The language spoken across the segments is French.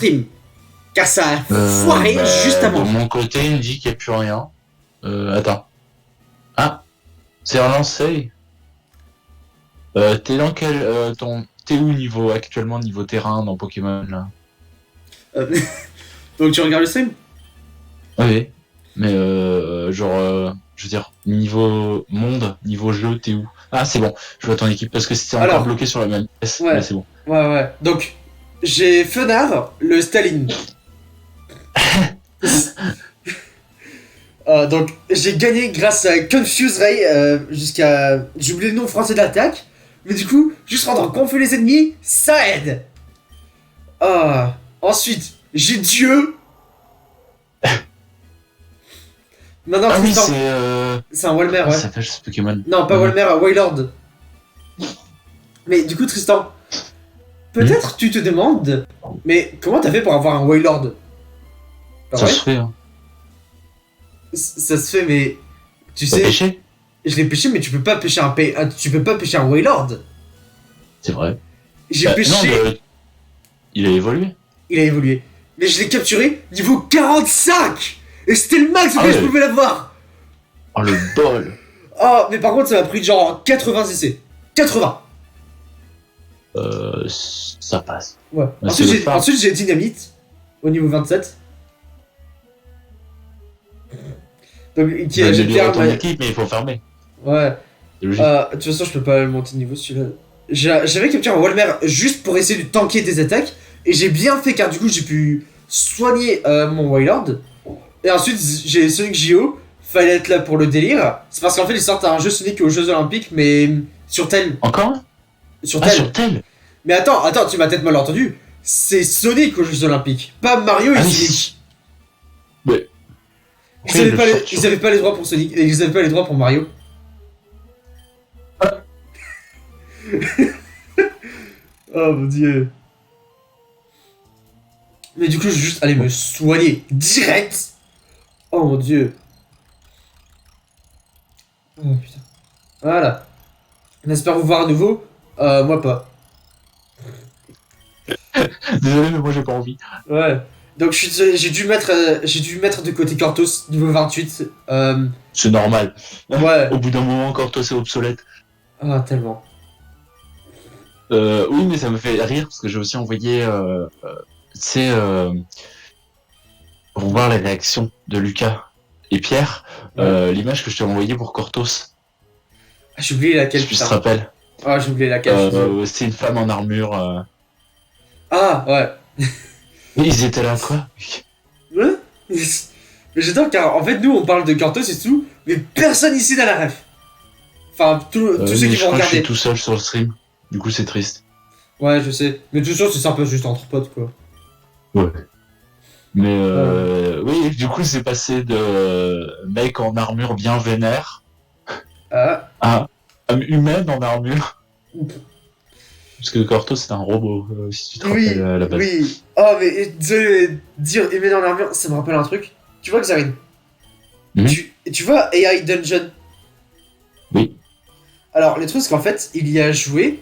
prime. Car ça a foiré juste avant. De mon côté, il me dit qu'il n'y a plus rien. Attends. Ah, c'est relancé. T'es dans quel... T'es où actuellement niveau terrain dans Pokémon là? Donc tu regardes le stream? Oui. Mais je veux dire, niveau monde, niveau jeu, t'es où? Ah, c'est bon, je vois ton équipe parce que c'était encore bloqué sur la même pièce. Ouais. Mais c'est bon. Ouais. Donc, j'ai Fenard, le Staline. Donc, j'ai gagné grâce à Confuse Ray jusqu'à. J'ai oublié le nom français de l'attaque. Mais du coup, juste rendre confus les ennemis, ça aide. Ensuite, j'ai Dieu. Maintenant, oui, c'est un Walmer, ouais. Ça s'appelle ce Pokémon. Non, pas Walmer, Wailord. Mais du coup, Tristan, peut-être tu te demandes, mais comment t'as fait pour avoir un Wailord? Ça se fait, hein. Ça se fait, mais tu sais. Pêché? Je l'ai pêché, mais tu peux pas pêcher tu peux pas pêcher un Wailord. C'est vrai. J'ai pêché. Non, il a évolué. Il a évolué. Mais je l'ai capturé niveau 45. Et c'était le max que je pouvais l'avoir. Oh le bol. Mais par contre, ça m'a pris genre 80 cc. 80. Ça passe. Ouais. Ensuite, j'ai Dynamite au niveau 27. Donc, j'ai ton équipe, mais il faut fermer. Ouais. De toute façon, je peux pas le monter de niveau celui-là. J'avais capturé un Walmer juste pour essayer de tanker des attaques. Et j'ai bien fait car du coup, j'ai pu soigner mon Wailord. Et ensuite, j'ai Sonic J.O. Fallait être là pour le délire. C'est parce qu'en fait, ils sortent un jeu Sonic aux Jeux Olympiques, mais sur tel. Encore Sur tel. Sur tel. Mais attends, tu m'as peut-être mal entendu. C'est Sonic aux Jeux Olympiques, pas Mario et Sonic. Ouais. Ils avaient pas les droits pour Sonic, et ils avaient pas les droits pour Mario. Oh mon dieu. Mais du coup, je vais juste aller me soigner direct. Oh mon dieu. Oh putain. Voilà. On espère vous voir à nouveau. Moi pas. Désolé, mais moi j'ai pas envie. Ouais. Donc j'ai dû mettre de côté Cortos niveau 28. C'est normal. Ouais. Au bout d'un moment, Cortos est obsolète. Ah, tellement. Oui, mais ça me fait rire parce que j'ai aussi envoyé, pour voir les réactions de Lucas et Pierre, l'image que je t'ai envoyée pour Cortos. Ah, j'ai oublié laquelle. Je te rappelle. Ah, j'ai oublié laquelle. C'est une femme en armure. Ah, ouais. Oui, ils étaient là, quoi. Ouais. Mais j'adore car en fait, nous on parle de Cortos et tout, mais personne ici n'a la ref. Enfin, tous ceux qui vont regarder. Je suis tout seul sur le stream. Du coup, c'est triste. Ouais, je sais. Mais tout ça, c'est sympa juste entre potes, quoi. Ouais. Mais oui, du coup, c'est passé de mec en armure bien vénère à humaine en armure. Parce que Corto, c'est un robot, si tu te rappelles à la base. Oui. Oh, mais dire humaine en armure, ça me rappelle un truc. Tu vois, Xarine, tu vois AI Dungeon? Oui. Alors, le truc, c'est qu'en fait, il y a joué.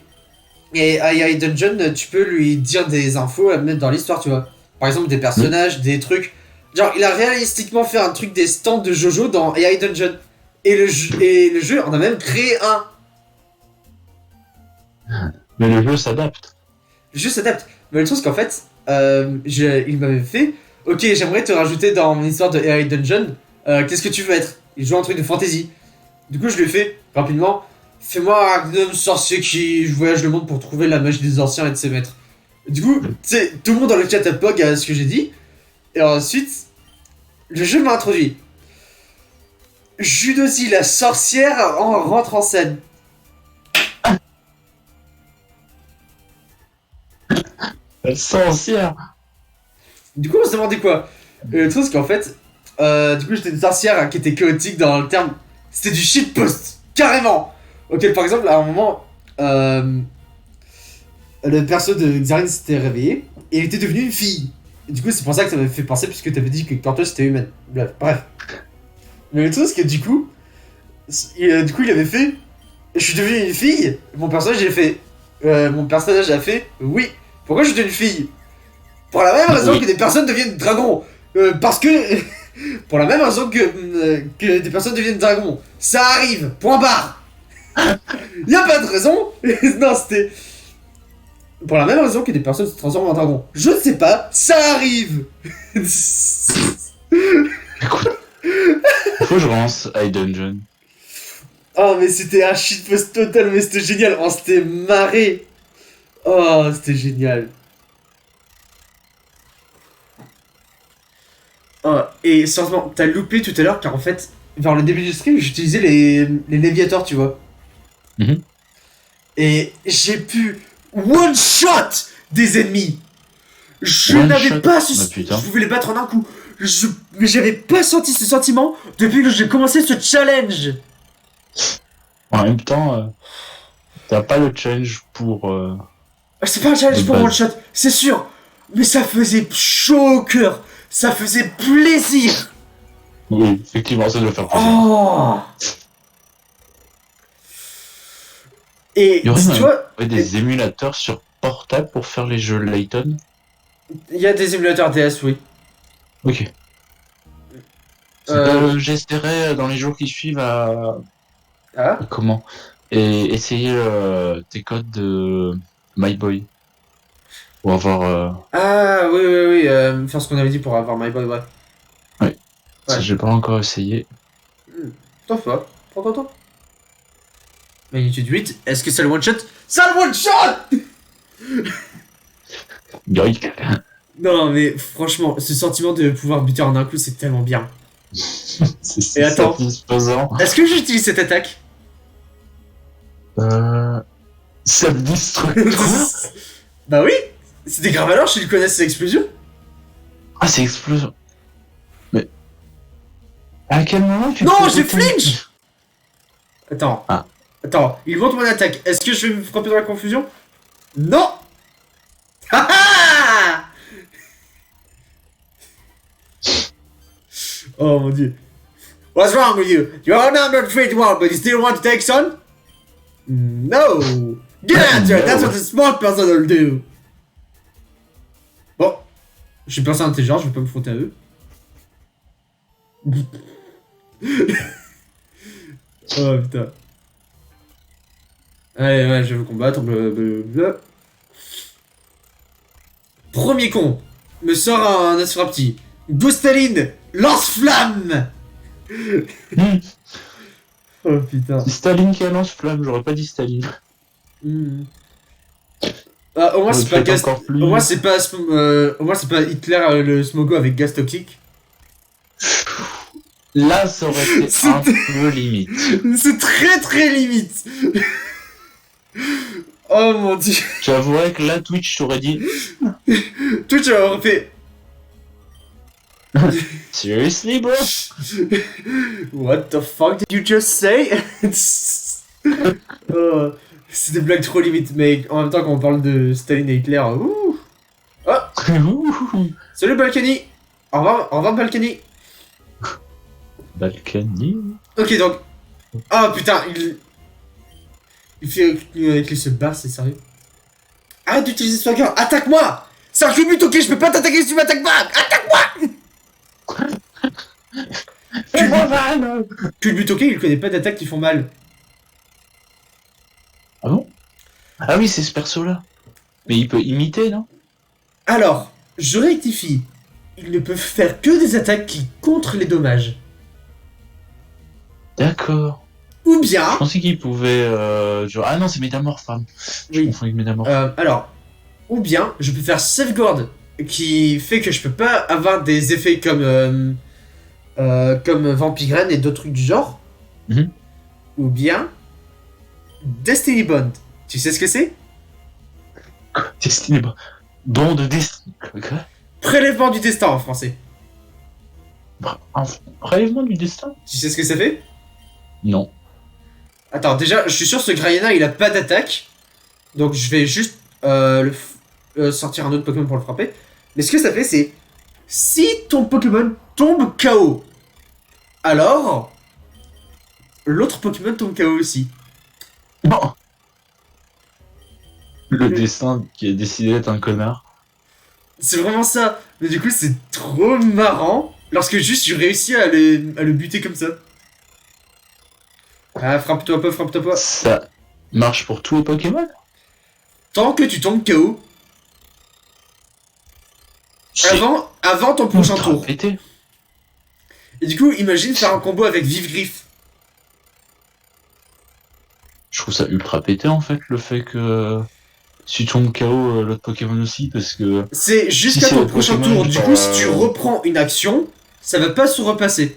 Et AI Dungeon, tu peux lui dire des infos à mettre dans l'histoire, tu vois. Par exemple, des personnages, des trucs. Genre, il a réalistiquement fait un truc des stands de Jojo dans AI Dungeon. Et le jeu en a même créé un. Mais le jeu s'adapte. Le jeu s'adapte. Mais le truc, c'est qu'en fait, il m'avait fait ok, j'aimerais te rajouter dans mon histoire de AI Dungeon. Qu'est-ce que tu veux être? Il joue un truc de fantasy. Du coup, je lui ai fait rapidement. Fais-moi un gnome sorcier qui voyage le monde pour trouver la magie des anciens et de ses maîtres. Du coup, tu sais, tout le monde dans le chat a pog à ce que j'ai dit. Et ensuite, le jeu m'a introduit. Judozi, la sorcière, rentre en scène. La sorcière. Du coup, on se demandait quoi? Le truc, c'est qu'en fait, du coup, j'étais une sorcière qui était chaotique dans le terme. C'était du shitpost, carrément. Ok, par exemple, à un moment, le perso de Xarine s'était réveillé et il était devenu une fille. Et du coup, c'est pour ça que ça m'avait fait penser, puisque t'avais dit que Cortos c'était humaine. Bref. Mais le truc, c'est que du coup, il avait fait. Je suis devenu une fille. Mon personnage a fait. Oui. Pourquoi je suis devenu une fille? Pour la même raison que des personnes deviennent dragons. Parce que... pour la même raison que des personnes deviennent dragons. Ça arrive, point barre. Y a pas de raison. Non, c'était... Pour la même raison que des personnes se transforment en dragon. Je ne sais pas, ça arrive. Écoute, faut que je relance High Dungeon. Oh, mais c'était un shitpost total, mais c'était génial. On s'était marré. Oh, c'était génial. Oh, et sérieusement, t'as loupé tout à l'heure, car en fait, vers le début du stream, j'utilisais les navigateurs, tu vois. Mm-hmm. Et j'ai pu one-shot des ennemis. Je n'avais pas su... Je pouvais les battre en un coup. Mais j'avais pas senti ce sentiment depuis que j'ai commencé ce challenge. En même temps, t'as pas le challenge pour... C'est pas un challenge pour one-shot, c'est sûr. Mais ça faisait chaud au cœur. Ça faisait plaisir. Oui, effectivement, ça doit faire plaisir. Oh. Et il y aurait des émulateurs sur portable pour faire les jeux Layton. Il y a des émulateurs DS, oui. Ok. J'essaierai dans les jours qui suivent à... Ah. Comment et essayer tes codes de MyBoy. Pour avoir... Ah, oui, faire ce qu'on avait dit pour avoir MyBoy, ouais. Ouais. Ça, j'ai pas encore essayé. T'en fais, prends ton temps. Magnitude 8, est-ce que c'est le one-shot? Ça le one-shot. Yoïk. Non, mais franchement, ce sentiment de pouvoir buter en un coup, c'est tellement bien. Et attends, est-ce que j'utilise cette attaque? Self-destruct. Bah oui. C'est des graves alors, je le connais, c'est explosion. Ah, c'est explosion. Mais... À quel moment tu... Non, j'ai flinch. Attends. Ah. Attends, il monte mon attaque. Est-ce que je vais me frapper dans la confusion? Non. Oh mon dieu. What's wrong with you? You're number 31, but you still want to take some? No. Get answer. That's what a smart person will do. Bon. Je suis personne intelligent, je vais pas me frotter à eux. Oh putain. Allez, ouais, je vais vous combattre. Blablabla. Premier con. Me sort un Asfrapti. Boostaline. Lance-flamme. Oh putain. C'est Staline qui a lance-flamme, j'aurais pas dit Staline. Ah, au moins c'est pas gaz. Au moins c'est pas Hitler le Smogo avec gaz toxique. Là ça aurait été un peu limite. C'est très très limite. Oh mon dieu. J'avouerais que là Twitch t'aurait dit. Twitch aurait fait. Seriously bro? What the fuck did you just say? Oh, c'est des blagues trop limites, mais en même temps quand on parle de Staline et Hitler, ouh. Oh. Salut Balkany. Au revoir Balkany. Balkany. Ok donc. Oh putain, il fait qu'il se barre, c'est sérieux. Arrête d'utiliser Swagger, attaque-moi. C'est un but, ok, je peux pas t'attaquer si tu m'attaques pas. Attaque-moi. Culbut, ok, il connaît pas d'attaques qui font mal. Ah bon? Ah oui, c'est ce perso-là. Mais il peut imiter, non? Alors, je rectifie. Il ne peut faire que des attaques qui contrent les dommages. D'accord. Ou bien... Je pensais qu'il pouvait... genre... Ah non, c'est Métamorphe, pardon. Je confonds avec Métamorphe. Alors, ou bien, je peux faire Safeguard, qui fait que je peux pas avoir des effets comme Vampigraine et d'autres trucs du genre. Ou bien... Destiny Bond. Tu sais ce que c'est? Destiny Bond. Don de Destiny. Quoi? Prélèvement du destin en français. Un prélèvement du destin? Tu sais ce que ça fait? Non. Attends, déjà, je suis sûr que ce Grayena il a pas d'attaque. Donc je vais juste sortir un autre Pokémon pour le frapper. Mais ce que ça fait, c'est... Si ton Pokémon tombe KO, alors... L'autre Pokémon tombe KO aussi. Non. Le destin qui a décidé d'être un connard. C'est vraiment ça. Mais du coup, c'est trop marrant lorsque juste tu réussis à le buter comme ça. Ah, frappe-toi pas, frappe-toi pas. Ça marche pour tous les Pokémon? Tant que tu tombes KO. Avant ton prochain tour. Pété. Et du coup, imagine faire un combo avec Vive Griffe. Je trouve ça ultra pété en fait, le fait que si tu tombes KO l'autre Pokémon aussi, parce que. C'est jusqu'à ton prochain tour. Du coup, si tu reprends une action, ça va pas se repasser.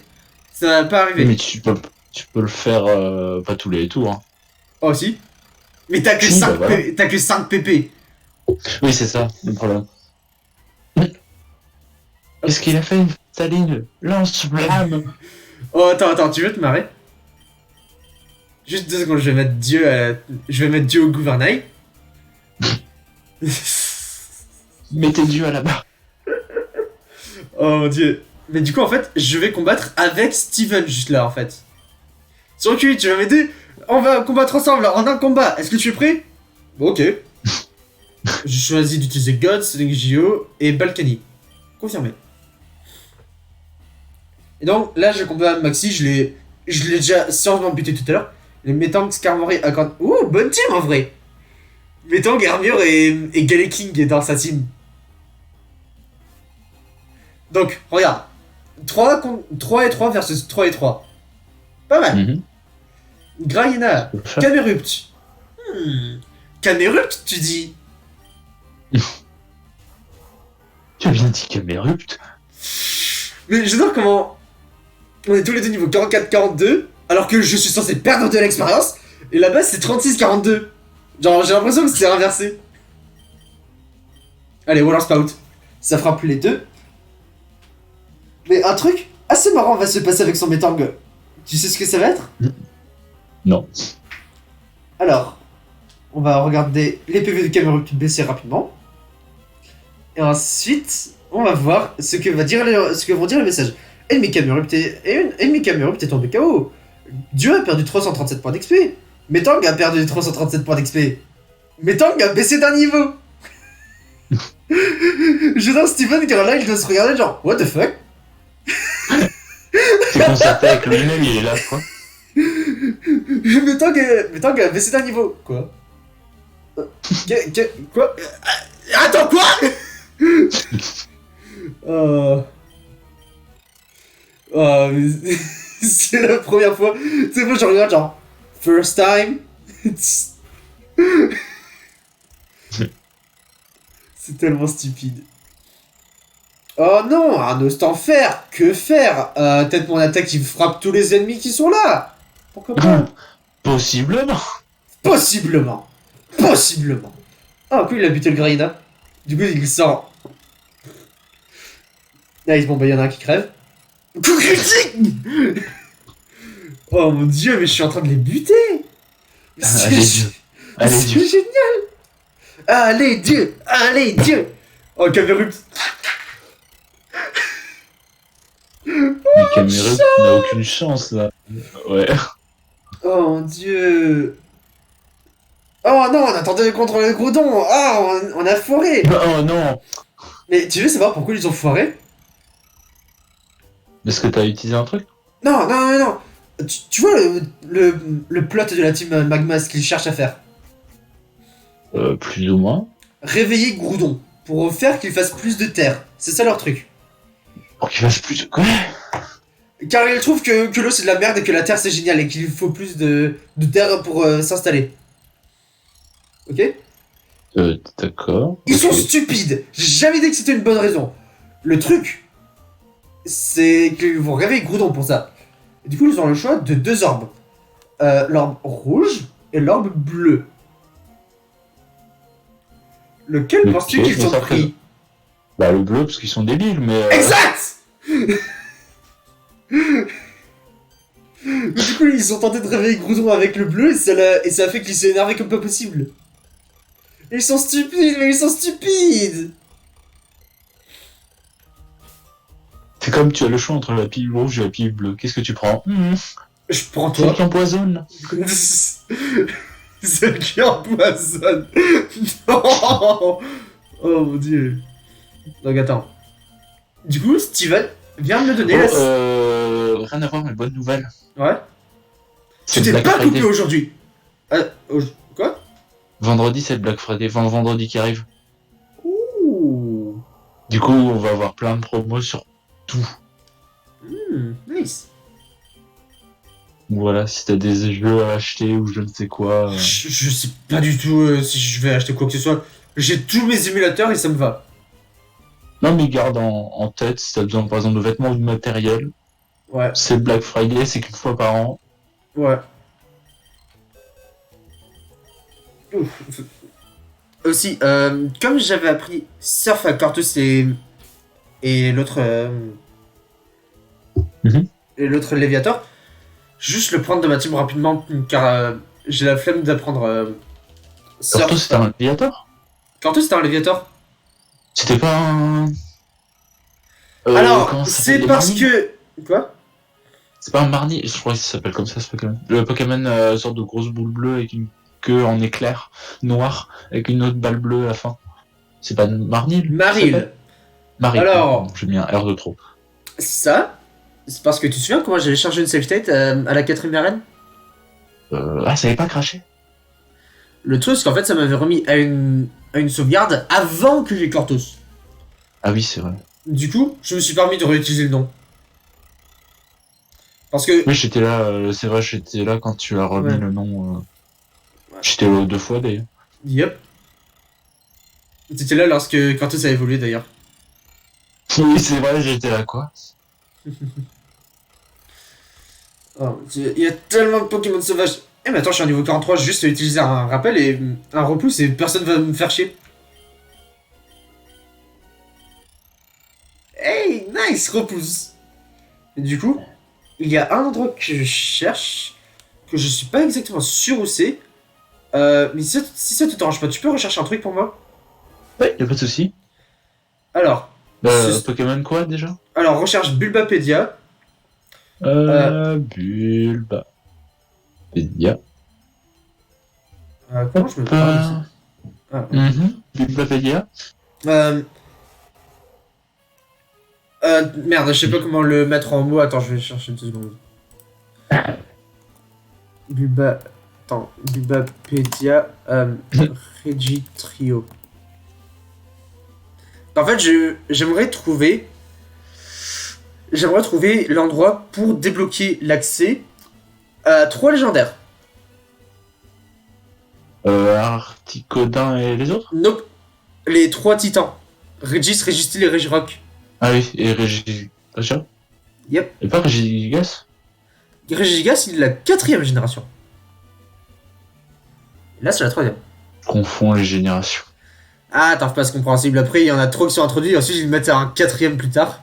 Ça va pas arriver. Mais tu peux le faire pas tous les tours. Hein. Oh, si. Mais t'as que, si, 5 voilà. t'as que 5 PP. Oui, c'est ça, le problème. Qu'est-ce qu'il a fait, Staline? Lance-flamme. Oh, attends, tu veux te marrer? Juste 2 secondes, je vais mettre Dieu au gouvernail. Mettez Dieu à la barre. Oh mon dieu. Mais du coup, en fait, je vais combattre avec Steven juste là, en fait. Sur le cul, tu vas m'aider? On va combattre ensemble en un combat. Est-ce que tu es prêt? Bon, ok. Je choisis d'utiliser God, Sonic Gio et Balkany. Confirmé. Et donc, là, je combat Maxi, je l'ai déjà sérieusement buté tout à l'heure. Les Metang, Skarmory, Akron... Ouh, bonne team en vrai. Metang, Armure et Galeking dans sa team. Donc, regarde. 3 et 3 versus 3 et 3. Pas mal. Grayena, Camerupt. Camerupt, tu dis? Tu as bien dit Camerupt. Mais j'adore comment on est tous les deux niveau 44-42, alors que je suis censé perdre de l'expérience, et là-bas c'est 36-42. Genre, j'ai l'impression que c'est inversé. Allez, Waller Spout. Ça frappe les deux. Mais un truc assez marrant va se passer avec son Metang. Tu sais ce que ça va être? Non. Alors, on va regarder les PV de Camerupt baisser rapidement. Et ensuite, on va voir ce que vont dire les messages. Ennemi Camerupt est tombé KO. Dieu a perdu 337 points d'XP. Metang a perdu 337 points d'XP. Metang a baissé d'un niveau. Je vois Steven car là il doit se regarder genre what the fuck. C'est concerté avec lui-même, il est là quoi. Metang a baissé d'un niveau. Quoi? Quoi? Attends, quoi? Mais c'est la première fois. C'est moi je regarde genre first time. C'est tellement stupide. Oh non, un host en fer. Que faire? Peut-être mon attaque qui frappe tous les ennemis qui sont là. Pourquoi pas? Possiblement. Possiblement. Ah, cool, il a buté le Grayena. Du coup, il sort. Nice, bon bah y'en a un qui crève. Coup critique. Oh mon dieu, mais je suis en train de les buter. Allez, Dieu. C'est génial. Allez, Dieu. Oh, Camerupt. Mais Camerupt n'a aucune chance là. Ouais. Oh mon dieu. Oh non, on attendait contre le Groudon. Ah, on a foiré. Oh non. Mais tu veux savoir pourquoi ils ont foiré? Est-ce que t'as utilisé un truc? Non. Tu vois le plot de la team Magma, ce qu'ils cherchent à faire? Plus ou moins. Réveiller Groudon pour faire qu'il fasse plus de terre. C'est ça leur truc. Pour qu'il fasse plus de quoi? Car ils trouvent que l'eau c'est de la merde et que la terre c'est génial et qu'il faut plus de terre pour s'installer. Ok? D'accord. Ils sont stupides. J'ai jamais dit que c'était une bonne raison. Le truc, c'est qu'ils vont réveiller Groudon pour ça. Et du coup, ils ont le choix de 2 orbes. L'orbe rouge et l'orbe bleu. Lequel penses-tu qu'ils ont pris? Bah le bleu parce qu'ils sont débiles, mais... Exact. Mais du coup, ils ont tenté de réveiller Groudon avec le bleu et ça a fait qu'il s'est énervé comme pas possible. Ils sont stupides, mais ils sont stupides. C'est comme tu as le choix entre la pile rouge et la pile bleue. Qu'est-ce que tu prends? Je prends toi. Celle qui empoisonne. Celle qui empoisonne. Non. Oh mon dieu. Donc attends. Du coup, Steven vient de me donner rien à voir, mais bonne nouvelle. Ouais. C'est Tu t'es Black pas Friday. coupé aujourd'hui. Quoi? Vendredi, c'est le Black Friday. Enfin, le vendredi qui arrive. Ouh. Du coup, on va avoir plein de promos sur tout. Nice. Voilà, si t'as des jeux à acheter ou je ne sais quoi. Je sais pas du tout si je vais acheter quoi que ce soit. J'ai tous mes émulateurs et ça me va. Non, mais garde en tête, si t'as besoin par exemple de vêtements ou de matériel. Ouais. C'est le Black Friday, c'est qu'une fois par an. Ouais. Ouf. Aussi, comme j'avais appris Surf à Cartus et l'autre et l'autre Léviator, juste le prendre de ma team rapidement car j'ai la flemme d'apprendre Surf. Cartus, c'était un Léviator? Cartus, c'était un Léviator. C'était pas un... Alors, c'est parce que... Quoi? C'est pas un Marnie, je crois qu'il s'appelle comme ça, ce Pokémon. Le Pokémon, sorte de grosse boule bleue avec une queue en éclair noir, avec une autre balle bleue à la fin. C'est pas Marnie? Maril. Maril. Alors... J'ai mis un R de trop. Ça, c'est parce que tu te souviens comment j'avais chargé une save state à la 4ème arène? Ça avait pas craché? Le truc, c'est qu'en fait, ça m'avait remis à une sauvegarde avant que j'ai Cortos. Ah oui, c'est vrai. Du coup, je me suis permis de réutiliser le nom. Parce que... Oui, j'étais là, c'est vrai, j'étais là quand tu as remis le nom. J'étais là 2 fois d'ailleurs. Yep. T'étais là lorsque Cortos a évolué d'ailleurs. Oui, c'est vrai, j'étais là quoi. Oh, il y a tellement de Pokémon sauvages. Eh mais attends, je suis à niveau 43, j'ai juste utiliser un rappel et un repousse et personne va me faire chier. Hey, nice, repousse. Et du coup, il y a un endroit que je cherche, que je suis pas exactement sûr où c'est. Mais si ça te dérange pas, tu peux rechercher un truc pour moi? Ouais, y'a pas de soucis. Alors. Pokémon quoi déjà? Alors, recherche Bulbapédia. Bulbapédia. Comment je me parle ici? Bulbapédia. Merde, je sais pas comment le mettre en mots. Attends, je vais chercher une seconde. Bulbapédia. Regitrio. En fait, j'aimerais trouver l'endroit pour débloquer l'accès à 3 légendaires. Articodin et les autres? Nope. Les 3 titans. Regis, Registil et Regirock. Ah oui, et Regigigas? Yep. Et pas Regigigas? Regigigas, il est la 4ème génération. Et là, c'est la 3ème. Je confonds les générations. Ah, t'as pas, c'est compréhensible. Après, il y en a trop qui sont introduits. Ensuite, ils le mettent à un 4ème plus tard.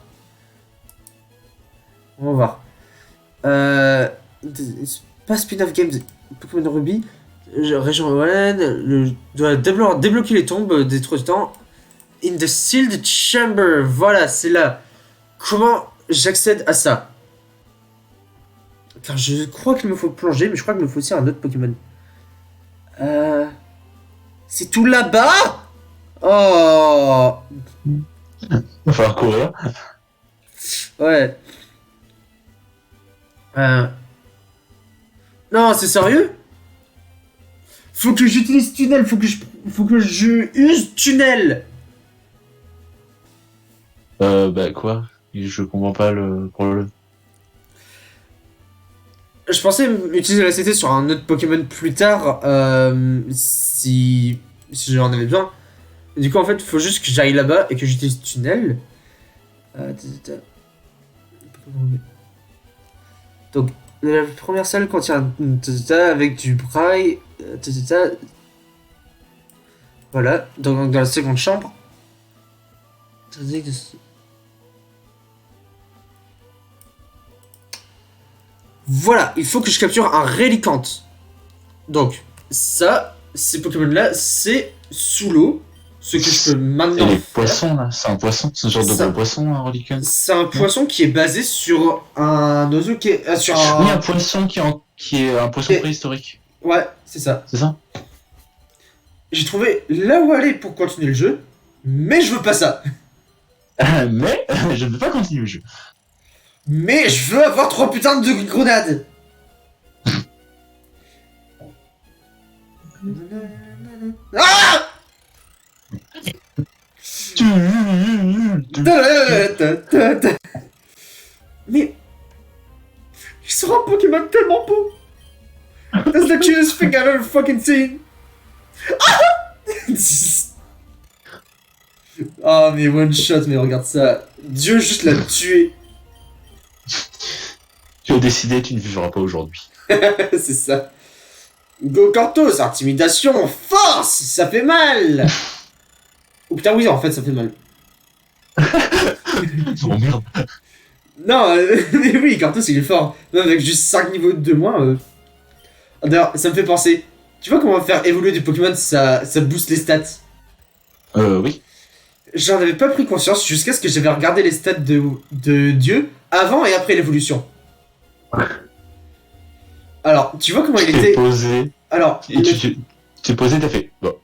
On va voir. Pas spin-off games Pokémon Ruby. Région Wallen. Doit débloquer les tombes des 3 titans. In the sealed chamber. Voilà, c'est là. Comment j'accède à ça? Car je crois qu'il me faut plonger, mais je crois qu'il me faut aussi un autre Pokémon. C'est tout là-bas? Oh. Il va falloir courir. Ouais. Non, c'est sérieux? Faut que j'utilise tunnel, faut que je use tunnel. Bah quoi? Je comprends pas le problème. Je pensais utiliser la CT sur un autre Pokémon plus tard, si j'en avais besoin. Et du coup, en fait, il faut juste que j'aille là-bas et que j'utilise tunnel. Donc, la première salle contient avec du braille. Voilà, donc dans la seconde chambre. Voilà, il faut que je capture un Relicante. Donc, ça, ces Pokémon-là, c'est sous l'eau. Ce que je peux maintenant faire. Et les faire. poissons, là, c'est un poisson? C'est un genre de gros poisson, un Relicante? C'est un poisson qui est basé sur un oiseau qui est... Oui, un poisson qui est un poisson préhistorique. Ouais, c'est ça. C'est ça? J'ai trouvé là où aller pour continuer le jeu, mais je veux pas ça. Mais je ne veux pas continuer le jeu. Mais je veux avoir 3 putains de grenades. Ah Mais... Il sera un Pokémon tellement beau. That's the cutest thing I've ever fucking seen. Ah mais one shot, mais regarde ça. Dieu juste l'a tué. Tu as décidé, tu ne vivras pas aujourd'hui. C'est ça. Go Cortos, intimidation, force, ça fait mal. Oh putain oui, en fait ça fait mal. Oh merde. Non, mais oui, Cortos il est fort. Même avec juste 5 niveaux de moins. D'ailleurs, ça me fait penser. Tu vois comment faire évoluer des Pokémon, ça booste les stats. Oui. J'en avais pas pris conscience jusqu'à ce que j'avais regardé les stats de Dieu avant et après l'évolution. Alors, tu vois comment il était... posé. Alors, tu t'es posé, t'as fait. Bon.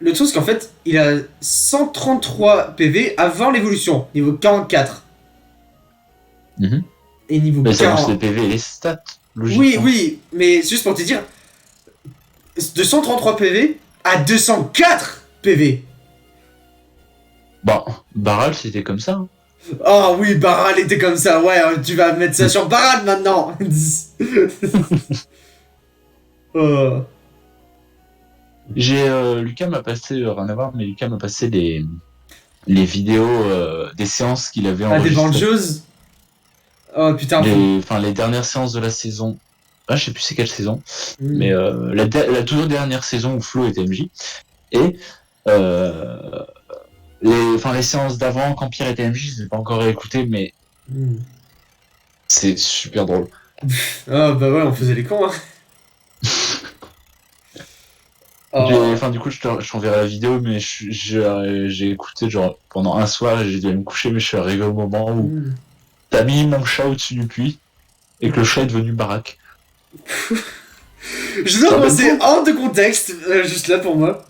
Le truc, c'est qu'en fait, il a 133 PV avant l'évolution, niveau 44. Et niveau mais 40... ça booste les PV et les stats, logiquement. Oui, oui, mais juste pour te dire, de 133 PV à 204 PV. Bon, Baral, c'était comme ça. Hein. Oh oui, Baral était comme ça, ouais, tu vas mettre ça sur Baral maintenant. Oh. Lucas m'a passé, rien à voir, mais Lucas m'a passé les vidéos des séances qu'il avait enregistrées. Ah, des Banjos. Oh putain. Les dernières séances de la saison. Ah, je sais plus c'est quelle saison, mais la toute dernière saison où Flo était MJ. Et les séances d'avant, quand Pierre était MJ, je n'ai pas encore écouté, mais c'est super drôle. Ah bah ouais, on faisait les cons, hein. Du coup, je t'enverrai la vidéo, mais j'ai écouté genre pendant un soir et j'ai dû aller me coucher, mais je suis arrivé au moment où t'as mis mon chat au-dessus du puits et que le chat est devenu baraque. Je dois penser hors de contexte, juste là pour moi.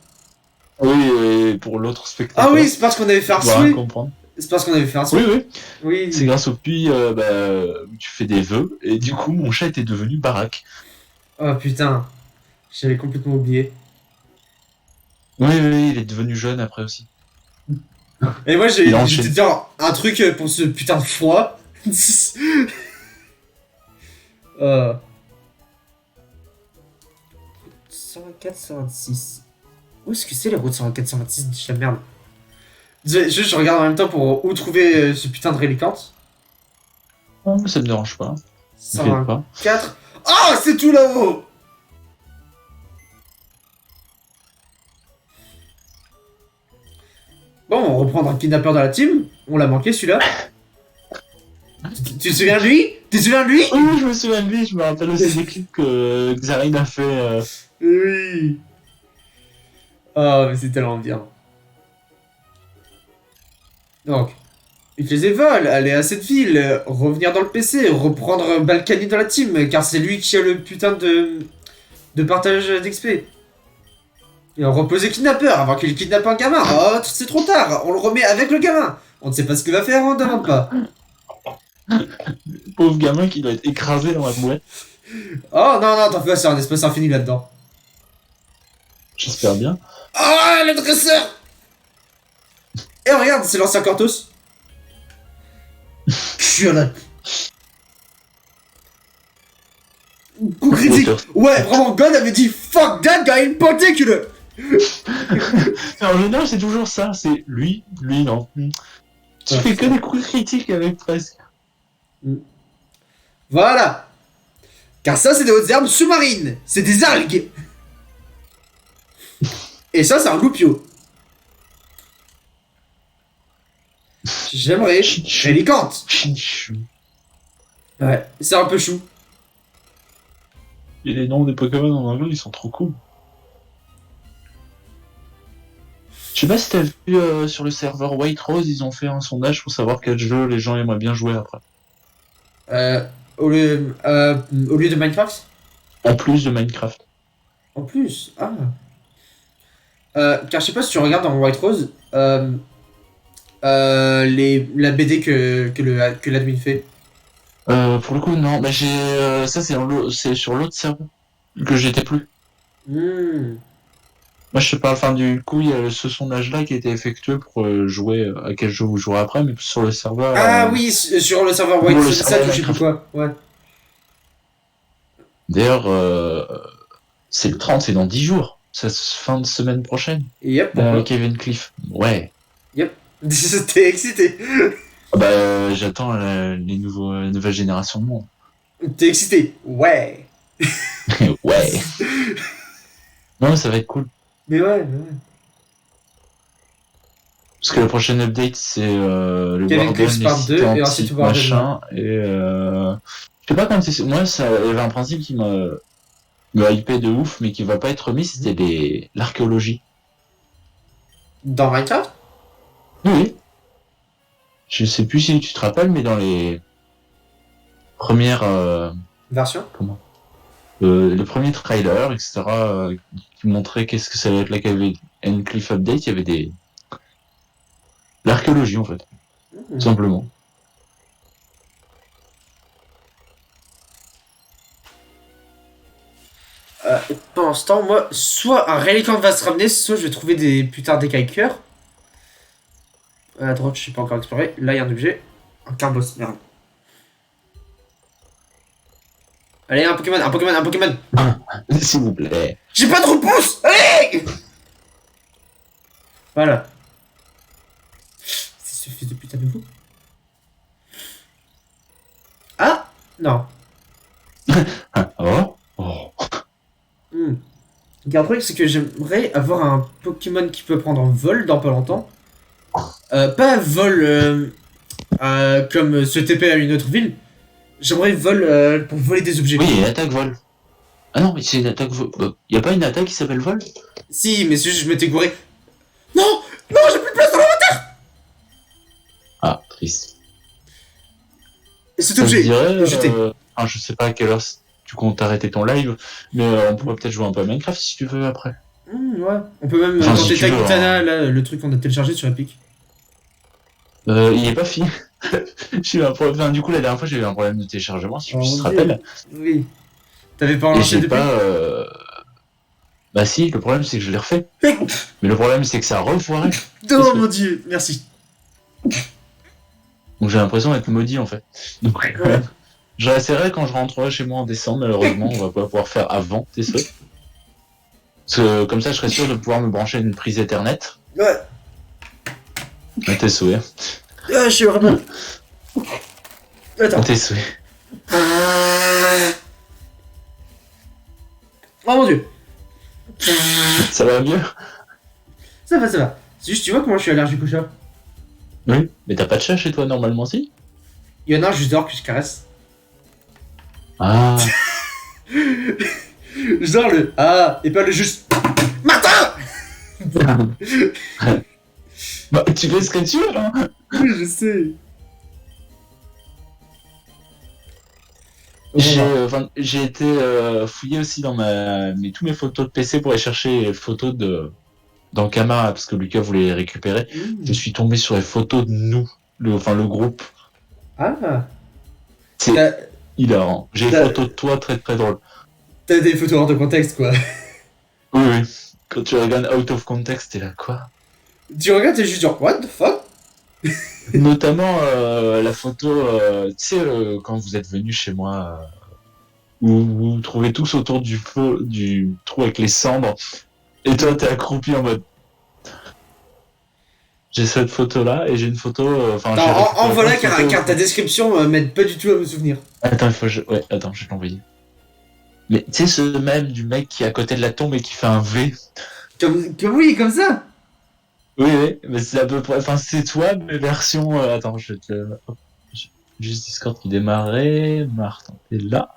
Oui, et pour l'autre spectateur. Ah oui, c'est parce qu'on avait fait un souhait. C'est parce qu'on avait fait un souhait. Oui. C'est grâce au puits où tu fais des vœux, et du coup, mon chat était devenu baraque. Oh putain, j'avais complètement oublié. Oui, il est devenu jeune après aussi. Et moi, j'ai te dire un truc pour ce putain de froid. 124, 126. Où est-ce que c'est les routes 124, 126 de la merde. Je regarde en même temps pour où trouver ce putain de rélicante. Oh, mais ça me dérange pas. 124. Oh, c'est tout là-haut. Bon, on reprend un kidnappeur dans la team. On l'a manqué celui-là. Tu te souviens de lui? Tu te souviens de lui? Oui, je me souviens de lui. Je me rappelle aussi des clips que Xarine a fait. Oui. Oh, mais c'est tellement bien. Donc, utiliser vol, aller à cette ville, revenir dans le PC, reprendre Balkany dans la team, car c'est lui qui a le putain de partage d'XP. Et reposer kidnappeur avant qu'il kidnappe un gamin. Oh, c'est trop tard, on le remet avec le gamin. On ne sait pas ce qu'il va faire, on ne demande pas. Pauvre gamin qui doit être écrasé dans la boîte. Oh non, t'en fais pas, c'est un espace infini là-dedans. J'espère bien. Oh, le dresseur. Et regarde, c'est l'ancien Cortos. Coup critique. Ouais, vraiment, God avait dit fuck that guy in particular. En général, c'est toujours ça. C'est lui, non. Tu fais que des coups critiques avec presque. Voilà. Car ça, c'est des hautes herbes sous-marines. C'est des algues. Et ça, c'est un loupio. J'aimerais. Rélicante. Ouais, c'est un peu chou. Et les noms des Pokémon en anglais, ils sont trop cool. Je sais pas si t'as vu sur le serveur White Rose, ils ont fait un sondage pour savoir quel jeu les gens aimeraient bien jouer après. Au lieu de Minecraft? En plus de Minecraft. En plus? Ah. Car je sais pas si tu regardes dans White Rose, La BD que l'admin fait. Pour le coup, non. Mais ça, c'est sur l'autre serveur que j'étais plus. Moi, je te parle, enfin, du coup, il y a ce sondage-là qui a été effectué pour jouer à quel jeu vous jouerez après, mais sur le serveur. Ah oui, sur le serveur White, c'est ça que je sais plus quoi. Ouais. D'ailleurs, c'est le 30, c'est dans 10 jours. C'est fin de semaine prochaine. Yep. Kevin Cliff. Ouais. Yep. T'es excité. Ah bah, j'attends la nouvelle génération de monde. T'es excité. Ouais. Ouais. Non, ça va être cool. Mais ouais. Parce que la prochaine update, c'est le Kevin Cliff Part 2 et ensuite machin. Et je sais pas quand c'est. Moi, ça il y avait un principe qui me hypait de ouf, mais qui va pas être mis, c'était l'archéologie. Dans Minecraft? Oui. Je sais plus si tu te rappelles, mais dans les premières versions. Comment les premiers trailers, etc., qui montraient qu'est-ce que ça allait être la Kevin Cliff Update, il y avait l'archéologie en fait, tout simplement. Pendant ce temps, moi, soit un Reliquant va se ramener, soit je vais trouver plus tard des kikers. À droite, je suis pas encore exploré. Là, il y a un objet. Un carbos, merde. Allez, un Pokémon. S'il vous plaît. J'ai pas de repousse. Allez. Voilà. C'est ce fils de putain de vous. Ah non. Oh. Il y a un truc, c'est que j'aimerais avoir un Pokémon qui peut prendre un vol dans pas longtemps. Pas un vol comme se TP à une autre ville. J'aimerais vol pour voler des objets. Oui, il y a une attaque vol. Ah non, mais c'est une attaque vol. Il y a pas une attaque qui s'appelle vol? Si, mais c'est juste je m'étais gouré. Non, j'ai plus de place dans l'inventaire. Ah, triste. Et cet objet, jeté. Je sais pas à quelle heure tu comptes arrêter ton live, mais on pourrait peut-être jouer un peu à Minecraft si tu veux après. Ouais, on peut même tenter si Tagitana, là, le truc qu'on a téléchargé sur Epic. Il est pas fini. J'ai eu un problème. Enfin, du coup, la dernière fois, j'ai eu un problème de téléchargement, si tu te rappelles. Oui. T'avais pas relancé depuis Bah si, le problème c'est que je l'ai refait. Mais le problème c'est que ça a refoiré. Oh mon dieu, merci. Donc j'ai l'impression d'être maudit en fait. Donc je réessayerai quand je rentrerai chez moi en décembre, malheureusement, on va pas pouvoir faire avant tes souhaits. Parce que comme ça je serai sûr de pouvoir me brancher une prise Ethernet. Ouais. À tes souhaits. Je suis vraiment... Attends. À tes souhaits. Oh mon dieu. Ça va mieux? Ça va. C'est juste, tu vois comment je suis allergique au chat? Oui, mais t'as pas de chat chez toi normalement, si? Il y en a un juste dehors que je caresse. Ah. Je dors le ah et pas le juste Martin. Bah, tu fais ce que tu veux, hein? Oui, je sais. J'ai été fouillé aussi dans tous mes photos de PC pour aller chercher les photos dans Camara parce que Lucas voulait les récupérer. Je suis tombé sur les photos de nous, le groupe. Ah. C'est hilarant. J'ai des photos de toi très très drôles. T'as des photos hors de contexte, quoi. Oui. Quand tu regardes out of context, t'es là quoi? Tu regardes, t'es juste genre what the fuck? Notamment la photo, tu sais, quand vous êtes venus chez moi, où vous vous trouvez tous autour du feu, du trou avec les cendres, et toi t'es accroupi en mode. J'ai cette photo-là, et j'ai une photo. En voilà, car ta description m'aide pas du tout à me souvenir. Attends, je vais l'envoyer. Mais tu sais, ce même du mec qui est à côté de la tombe et qui fait un V. Oui, comme ça. Oui, mais c'est à peu près. Enfin, c'est toi, mais version. Attends, je vais te. Juste Discord qui démarrait. Martin, t'es là.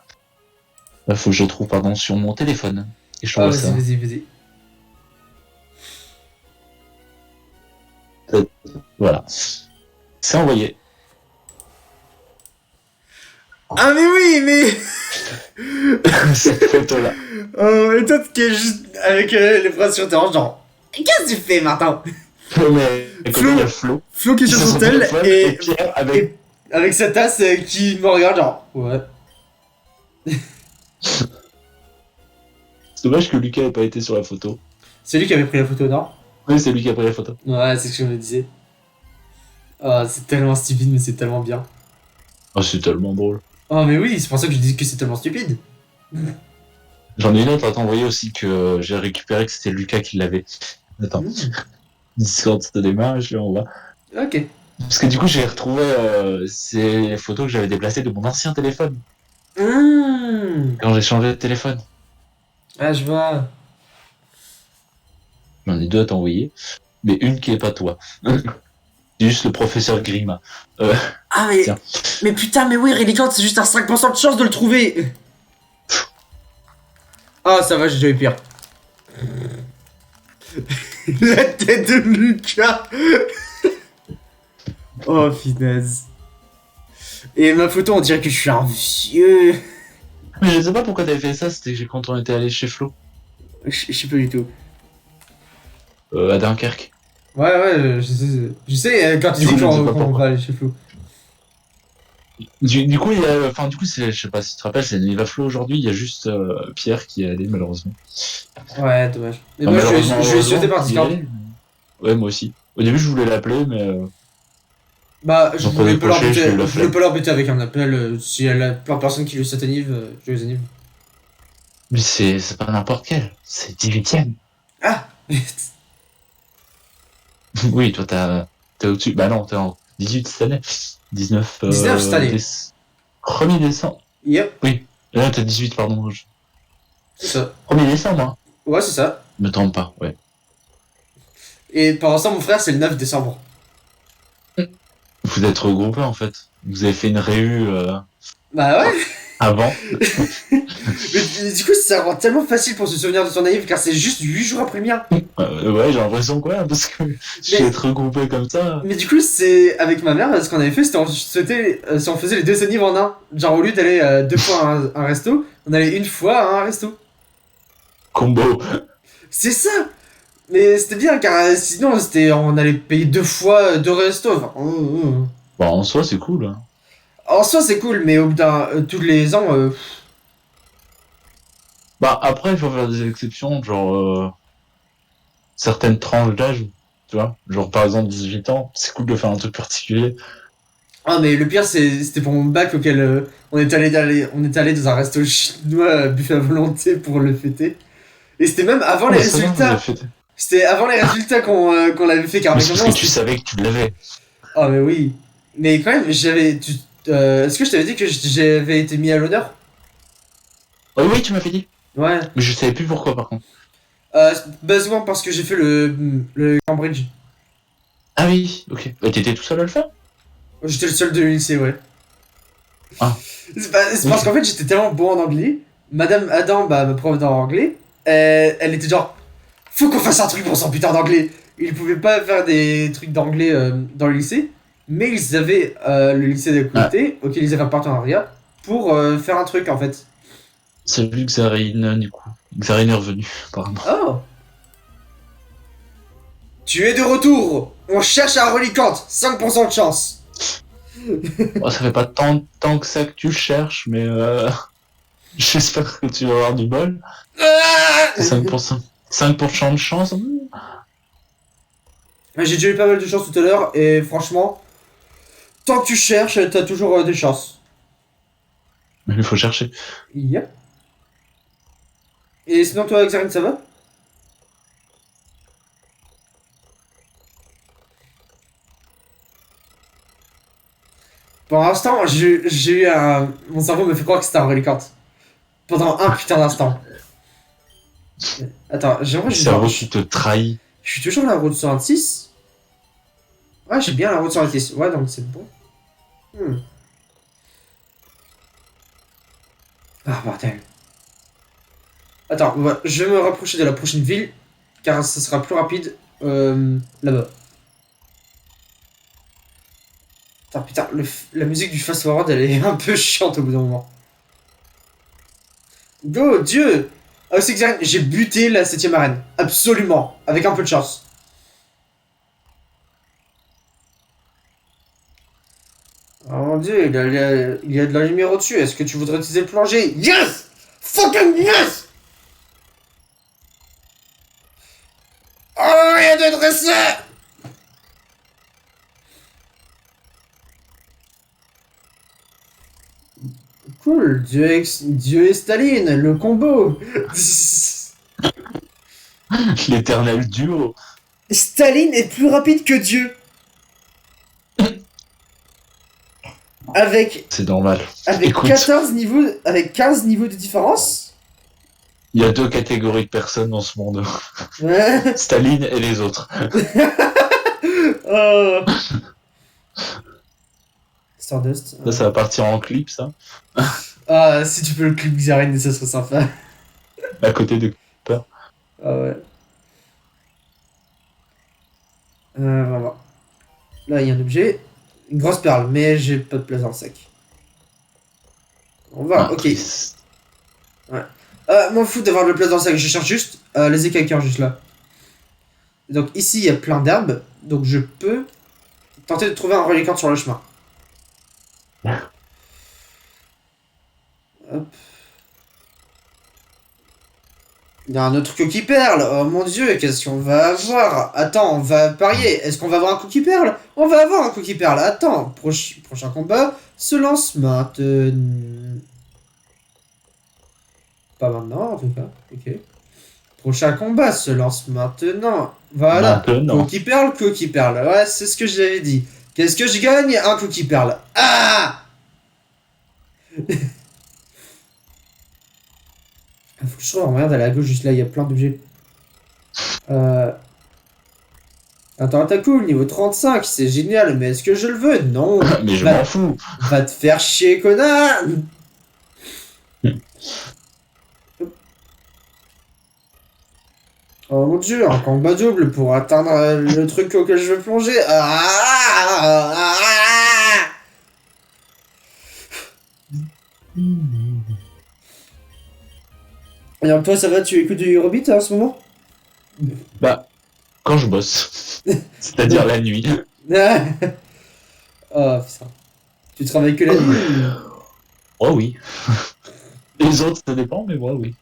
Là, faut que je trouve, pardon, sur mon téléphone. Et je trouve ça. Vas-y. Voilà. C'est envoyé. Ah, mais oui, mais. Cette photo-là. Oh, et toi qui es juste avec les bras sur tes hanches, genre. Qu'est-ce que tu fais, Martin? Mais comme il y a Flo. Flo qui est sur son tel et Pierre avec sa tasse qui me regarde genre ouais. C'est dommage que Lucas ait pas été sur la photo. C'est lui qui avait pris la photo, non? Oui, c'est lui qui a pris la photo. Ouais, c'est ce que je me disais. Oh, c'est tellement stupide, mais c'est tellement bien. Oh, c'est tellement drôle. Oh, mais oui, c'est pour ça que je dis que c'est tellement stupide. J'en ai une autre à t'envoyer aussi que j'ai récupéré, que c'était Lucas qui l'avait. Attends. Discord de démarre, je l'envoie. Ok. Parce que du coup, j'ai retrouvé ces photos que j'avais déplacées de mon ancien téléphone. Quand j'ai changé de téléphone. Ah, je vois. J'en ai deux à t'envoyer. Mais une qui est pas toi. C'est juste le professeur Grima. Ah, mais. Tiens. Mais putain, mais oui, Reliquant, c'est juste un 5% de chance de le trouver. Ah, ça va, j'ai déjà eu pire. La tête de Lucas. Oh, finesse. Et ma photo, on dirait que je suis un vieux. Mais je sais pas pourquoi t'avais fait ça, c'était quand on était allé chez Flo. Je sais pas du tout. À Dunkerque. Ouais, je sais quand tu dis qu'on va aller chez Flo. Du coup, il y a, enfin, du coup, je sais pas si tu te rappelles, il va Flo aujourd'hui, il y a juste Pierre qui est allé, malheureusement. Ouais, dommage. Mais moi, je vais sauter par Discord. Ouais, moi aussi. Au début, je voulais l'appeler, mais. Bah, je voulais pas l'embêter avec un appel. Si elle a plein de personnes qui lui souhaitent je les anime. Mais c'est pas n'importe quel, c'est 18ème. Ah. Oui, toi, t'es au-dessus. Bah non, t'es en 18 cette année. 19 cette année. 1er décembre. Yep. Oui, là, t'as 18, pardon. C'est ça. 1er décembre, hein. Ouais, c'est ça. Me trompe pas, ouais. Et pendant ça, mon frère, c'est le 9 décembre. Vous êtes regroupés, en fait. Vous avez fait une réu. Bah ouais. Avant. Mais du coup, ça rend tellement facile pour se souvenir de son anniv, car c'est juste 8 jours après le mien. Ouais, j'ai l'impression que ouais, parce que je vais être regroupé comme ça. Mais du coup, c'est avec ma mère, ce qu'on avait fait, c'était on faisait les deux anniv en un. Genre, au lieu d'aller 2 fois à un resto, on allait une fois à un resto. Combo. C'est ça. Mais c'était bien, car sinon, on allait payer 2 fois 2 restos. Enfin, Bon, en soi, c'est cool. Hein. En soi, c'est cool, mais au bout tous les ans. Bah, après, il faut faire des exceptions, genre. Certaines tranches d'âge, tu vois. Genre, par exemple, 18 ans, c'est cool de faire un truc particulier. Ah, mais le pire, c'était pour mon bac auquel on est allé dans un resto chinois buffet à volonté pour le fêter. Et c'était même avant les résultats. C'était avant les résultats qu'on l'avait fait, car parce que tu savais que tu l'avais. Ah, mais oui. Mais quand même, est-ce que je t'avais dit que j'avais été mis à l'honneur? Oh, oui, tu m'as fait dit. Ouais. Mais je savais plus pourquoi, par contre. Souvent parce que j'ai fait le Cambridge. Ah oui, ok. Bah, t'étais tout seul à le faire? J'étais le seul de lycée, ouais. Ah. C'est parce qu'en fait, j'étais tellement bon en anglais. Madame Adam, ma prof d'anglais, elle était genre, faut qu'on fasse un truc pour son putain d'anglais. Ils pouvaient pas faire des trucs d'anglais dans le lycée, mais ils avaient le lycée d'à côté, auquel ils avaient un partenariat, pour faire un truc en fait. Salut Xarine, du coup. Xarine est revenu, apparemment. Oh! Tu es de retour! On cherche un reliquante! 5% de chance! Bon, ça fait pas tant de temps que ça que tu le cherches, mais j'espère que tu vas avoir du bol. 5%. 5% de chance. J'ai déjà eu pas mal de chance tout à l'heure, et franchement, tant que tu cherches, t'as toujours des chances. Mais il faut chercher. Yep. Et sinon, toi, Xarine, ça va? Pour l'instant, j'ai eu un. Mon cerveau me fait croire que c'était un reliquante. Pendant un putain d'instant. Attends, j'aimerais juste. Le cerveau qui te trahit. Je suis toujours la route 126. Ouais, j'ai bien la route 126. Ouais, donc c'est bon. Ah, bordel. Attends, je vais me rapprocher de la prochaine ville, car ça sera plus rapide là-bas. Putain, la musique du fast forward, elle est un peu chiante au bout d'un moment. Go, Dieu! C'est que j'ai buté la 7ème arène. Absolument. Avec un peu de chance. mon dieu, il y a de la lumière au-dessus. Est-ce que tu voudrais utiliser le plongée? Yes! Fucking yes! Oh, il y a deux dresseurs! Cool, Dieu et Staline, le combo. L'éternel duo. Staline est plus rapide que Dieu. C'est normal. Avec Écoute, 14 niveaux, avec 15 niveaux de différence. il y a deux catégories de personnes dans ce monde. Ouais. Staline et les autres. Oh. Stardust. Ça va partir en clip, ça. Ah, si tu peux le clip Xaren, ça serait sympa. À côté de Cooper. Ah ouais. Voilà. Là, il y a un objet. Une grosse perle, mais j'ai pas de place dans le sac. On va, ok. Ouais. M'en fous d'avoir de la place dans le sac, je cherche juste les écaqueurs juste là. Donc ici, il y a plein d'herbes, donc je peux tenter de trouver un reliquant sur le chemin. Hop. Il y a un autre cookie perle. Oh mon dieu, qu'est-ce qu'on va avoir? Attends, on va parier. Est-ce qu'on va avoir un cookie perle? On va avoir un cookie perle. Attends, prochain combat se lance maintenant. Pas maintenant, en tout cas. Ok. Prochain combat se lance maintenant. Voilà. Maintenant. Cookie perle. Ouais, c'est ce que j'avais dit. Qu'est-ce que je gagne? Un cookie perle. Ah! Faut que je regarde à la gauche, juste là, il y a plein d'objets. Attends, t'as cool, niveau 35, c'est génial, mais est-ce que je le veux? Non. Mais je m'en fous. Va te faire chier, connard. Oh mon dieu, un combat double pour atteindre le truc auquel je veux plonger. Et alors toi, ça va, tu écoutes du Eurobeat en ce moment? Bah, quand je bosse. C'est-à-dire la nuit. Oh putain. Tu travailles que la nuit? Oh oui. Les autres, ça dépend, mais moi, oui.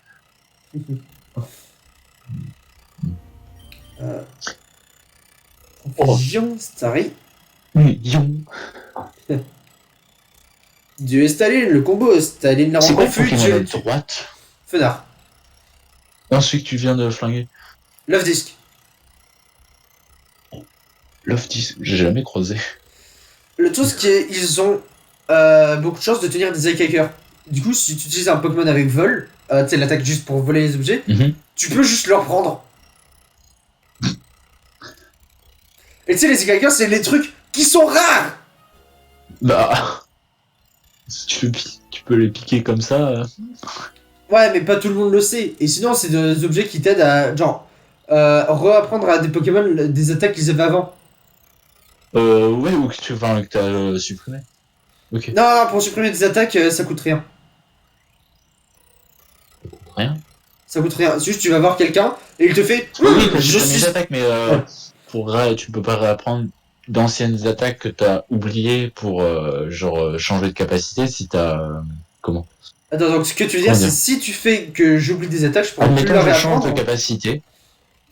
Confusion, Starry. Yon. Dieu et Staline, le combo. Staline l'a C'est quoi le rencontré. Pokémon à droite? Fenard. Non, celui que tu viens de flinguer. Love Disc. Love Disc, j'ai jamais croisé. Le truc, c'est qu'ils ont beaucoup de chances de tenir des écaqueurs. Du coup, si tu utilises un Pokémon avec vol, tu sais, l'attaque juste pour voler les objets, tu peux juste leur prendre. Et tu sais, les écaqueurs, c'est les trucs qui sont rares. Bah. Si tu peux les piquer comme ça. Ouais, mais pas tout le monde le sait. Et sinon, c'est des objets qui t'aident à, genre, réapprendre à des Pokémon des attaques qu'ils avaient avant. Ouais, ou que t'as supprimé. Ok. Non, pour supprimer des attaques, ça coûte rien. Rien. Ça coûte rien. Juste, tu vas voir quelqu'un et il te fait. Oui, je suis attaques, mais tu peux pas réapprendre d'anciennes attaques que t'as oubliées pour changer de capacité si t'as comment. Attends, donc ce que tu veux dire, c'est si tu fais que j'oublie des attaques, je pourrais plus la réapprendre. Je change réapprendre. de capacité.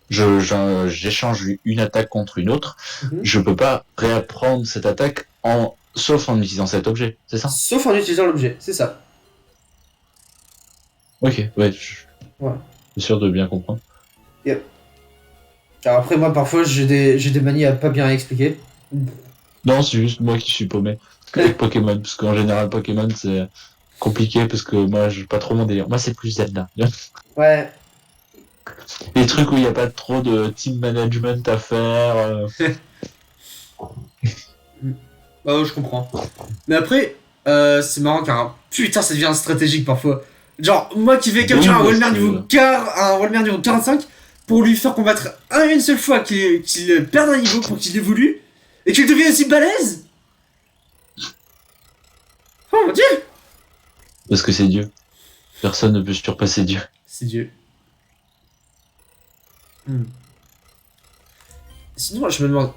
J'échange une attaque contre une autre. Je peux pas réapprendre cette attaque sauf en utilisant cet objet, c'est ça? Sauf en utilisant l'objet, c'est ça. Ok, ouais. Ouais. Je suis sûr de bien comprendre. Yep. Car après, moi, parfois, j'ai des manies à pas bien expliquer. Non, c'est juste moi qui suis paumé. Avec Pokémon, parce qu'en général, Pokémon, c'est compliqué, parce que moi, j'ai pas trop mon délire. Moi, c'est plus Zelda. Ouais. Les trucs où il n'y a pas trop de team management à faire. Bah, je comprends. Mais après, c'est marrant car putain, ça devient stratégique parfois. Genre, moi qui vais capturer un Walmer niveau 45 pour lui faire combattre une seule fois qu'il perde un niveau pour qu'il évolue et qu'il devienne aussi balèze. Oh mon dieu! Parce que c'est Dieu. Personne ne peut surpasser Dieu. C'est Dieu. Sinon, je me demande,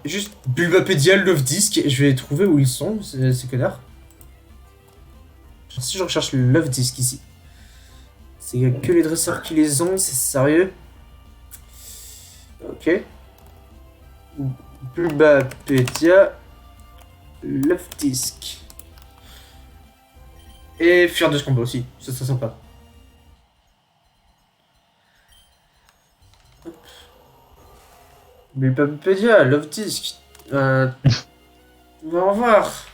Juste Bulbapédia, Love Disc, je vais trouver où ils sont, ces connards. Si je recherche le Love Disc ici. C'est que les dresseurs qui les ont, c'est sérieux. Ok. Bulbapédia, Love Disc. Et Fuir de ce combat aussi, ça sympa. Bulbapédia, Love Disc. On va voir.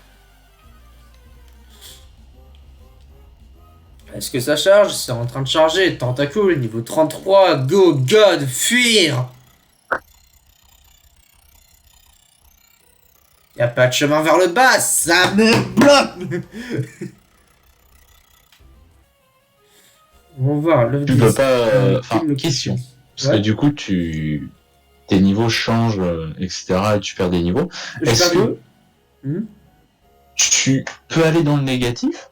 Est-ce que ça charge? C'est en train de charger. Tentacool, niveau 33. Go, God, fuir. Y'a pas de chemin vers le bas, ça me bloque. On va voir. Tu peux pas. Enfin, question. Parce que du coup, tes niveaux changent, etc. Et tu perds des niveaux. Est-ce que tu peux aller dans le négatif?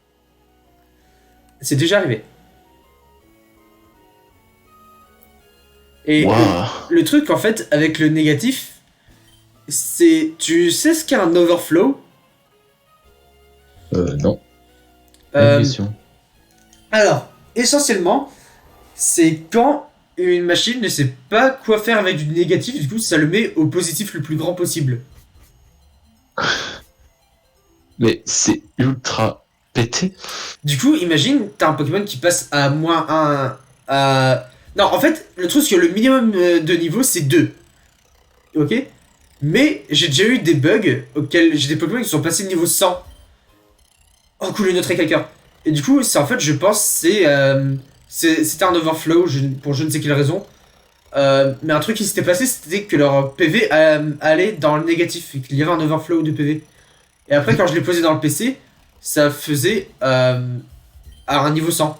C'est déjà arrivé. Et le truc, en fait, avec le négatif, c'est... Tu sais ce qu'est un overflow? Non. Alors, essentiellement, c'est quand une machine ne sait pas quoi faire avec du négatif, du coup, ça le met au positif le plus grand possible. Mais c'est ultra pété. Du coup, imagine, t'as un Pokémon qui passe à -1 à... Non, en fait, le truc, c'est que le minimum de niveau, c'est 2. Ok? Mais j'ai déjà eu des bugs auxquels j'ai des Pokémon qui sont passés de niveau 100. Oh cool, une autre est quelqu'un. Et du coup, c'est en fait, je pense, c'était un overflow pour je ne sais quelle raison. Mais un truc qui s'était passé, c'était que leur PV allait dans le négatif, et qu'il y avait un overflow de PV. Et après, quand je l'ai posé dans le PC, ça faisait à un niveau 100.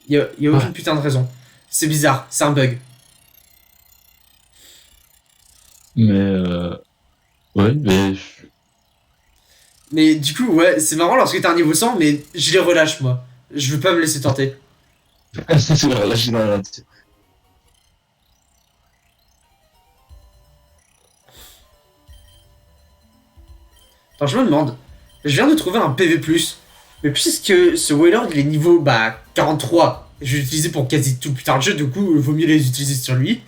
Y a aucune putain de raison. C'est bizarre, c'est un bug. Mais ouais, mais du coup, ouais, c'est marrant lorsque t'es à un niveau 100, mais je les relâche, moi. Je veux pas me laisser tenter. C'est vrai, là, je suis dans la... Attends, je me demande. Je viens de trouver un PV+. Mais puisque ce Wailord, il est niveau 43, je vais l'utiliser pour quasi tout le putain de jeu, du coup, il vaut mieux les utiliser sur lui.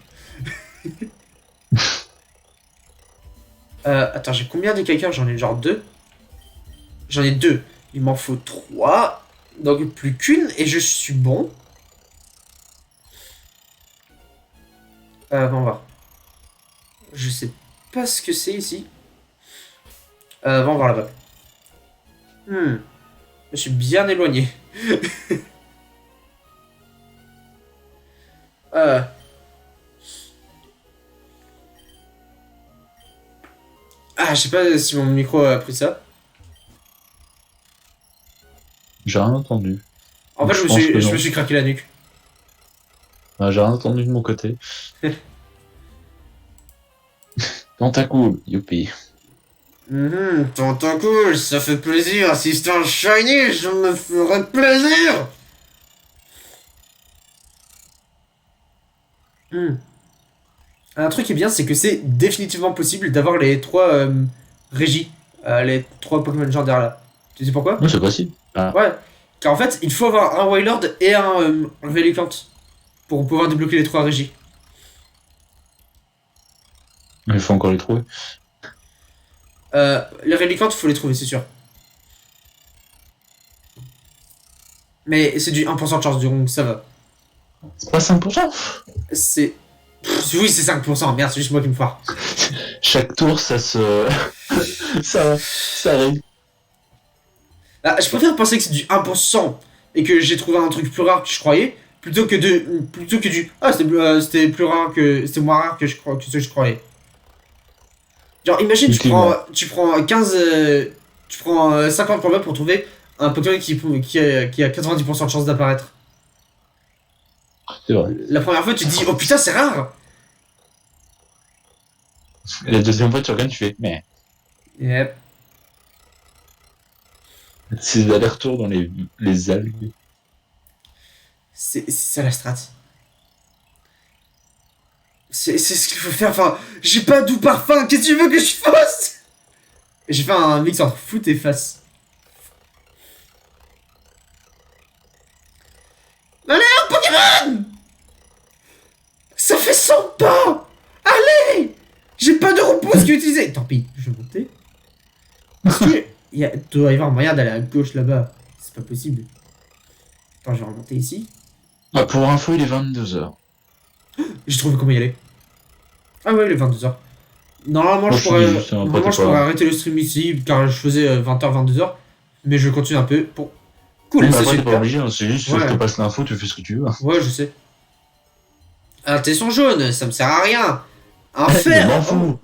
Attends, j'ai combien de quelqu'un? J'en ai genre 2. J'en ai 2. Il m'en faut 3. Donc plus qu'une et je suis bon. On va voir. Je sais pas ce que c'est ici. On va voir là-bas. Je suis bien éloigné. Ah, je sais pas si mon micro a pris ça. J'ai rien entendu. En fait, je me suis craqué la nuque. Ah, j'ai rien entendu de mon côté. Tentacool, youpi. Tentacool, ça fait plaisir. Si c'est un shiny, je me ferais plaisir. Un truc qui est bien, c'est que c'est définitivement possible d'avoir les 3 régies. Les 3 Pokémon légendaires là. Tu sais pourquoi? Oui, c'est possible. Ah. Ouais. Car en fait, il faut avoir un Wailord et un Relicanth pour pouvoir débloquer les 3 régies. Il faut encore les trouver. Les Relicanth, faut les trouver, c'est sûr. Mais c'est du 1% de chance, donc ça va. C'est pas 5%. C'est... oui, c'est 5%, merde, c'est juste moi qui me foire. Chaque tour, ça se... ça arrive. Je préfère penser que c'est du 1% et que j'ai trouvé un truc plus rare que je croyais, plutôt que du... Ah, c'était plus rare que... C'était moins rare que ce que je croyais. Genre, imagine, tu prends 15... tu prends 50 combats pour trouver un Pokémon qui a 90% de chance d'apparaître. C'est vrai. La première fois, tu te dis, oh putain, c'est rare. Et la deuxième fois, tu regardes, tu fais, mais... Yep. Ces allers-retours dans les algues. C'est ça la strat. C'est ce qu'il faut faire, enfin, j'ai pas doux parfum, qu'est-ce que tu veux que je fasse? J'ai fait un mix entre foot et face. Allez, un Pokémon! Ça fait 100 pas! Allez! J'ai pas de repousse qui est utilisé. Tant pis, je vais monter. Il doit y avoir moyen d'aller à gauche là-bas. C'est pas possible. Attends, je vais remonter ici. Bah, pour info, il est 22h. J'ai trouvé comment y aller. Ah ouais, il est 22h. Normalement, je pourrais arrêter le stream ici, car je faisais 20h, 22h. Mais je continue un peu pour... Cool, oui, c'est pas obligé, hein, c'est juste, je te passe l'info, tu fais ce que tu veux. Ouais, je sais. Un tesson jaune, ça me sert à rien. Un fer. M'en fous.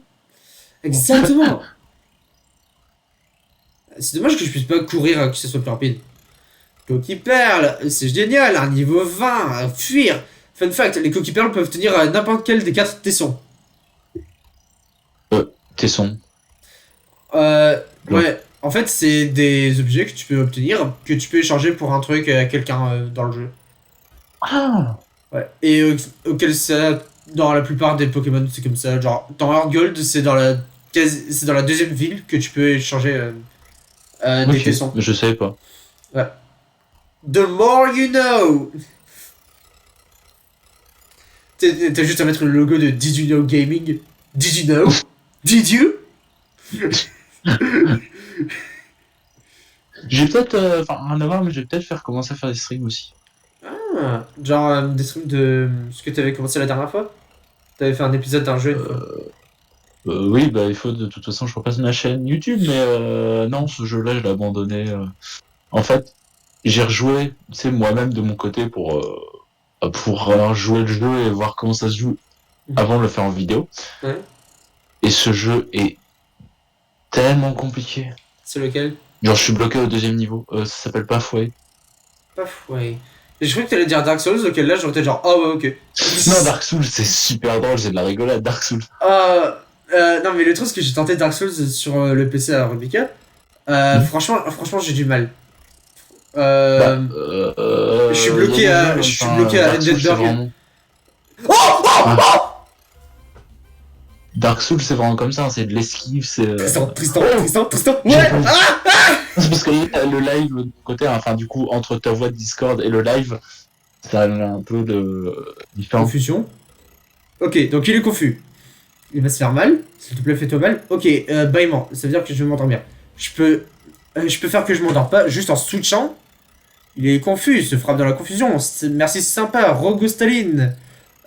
Exactement. C'est dommage que je puisse pas courir, que ce soit plus rapide. Coquille perle, c'est génial, un niveau 20, fuir. Fun fact, les coquilles perles peuvent tenir n'importe quel des 4 tessons. Tesson. Ouais, en fait, c'est des objets que tu peux obtenir, que tu peux échanger pour un truc à quelqu'un dans le jeu. Ah. Ouais, et auquel ça, dans la plupart des Pokémon, c'est comme ça. Genre, dans Heart Gold, c'est dans la deuxième ville que tu peux échanger des tessons. Je savais pas. Ouais. The more you know! T'as juste à mettre le logo de Did You Know Gaming. Did you know? Did you? J'ai peut-être, rien à voir, mais je vais peut-être commencer à faire des streams aussi. Ah, genre des streams de ce que t'avais commencé la dernière fois? T'avais fait un épisode d'un jeu une fois. Oui, bah il faut de toute façon je repasse ma chaîne YouTube, mais non, ce jeu-là je l'ai abandonné. En fait, j'ai rejoué, tu sais, moi-même de mon côté pour jouer le jeu et voir comment ça se joue avant de le faire en vidéo. Ouais. Et ce jeu est tellement compliqué. C'est lequel? Genre je suis bloqué au 2e niveau, ça s'appelle Pathway. Pathway. Et je croyais que t'allais dire Dark Souls, auquel là j'aurais été genre, oh ouais, ok. Non, Dark Souls c'est super drôle, c'est de la rigolade, Dark Souls. Non mais le truc c'est que j'ai tenté Dark Souls sur le PC à Rebecca. Franchement j'ai du mal. Je suis bloqué à Ender. Dark Souls c'est vraiment comme ça, c'est de l'esquive, c'est... Tristan, ouais. C'est parce que le live de côté, enfin du coup entre ta voix de Discord et le live, ça a un peu de différence. Confusion. Ok, donc il est confus. Il va se faire mal, s'il te plaît fais-toi mal. Ok, bâillement, ça veut dire que je vais m'endormir. Je peux faire que je m'endors pas juste en switchant. Il est confus, il se frappe dans la confusion. Merci, c'est sympa, Rogo Staline.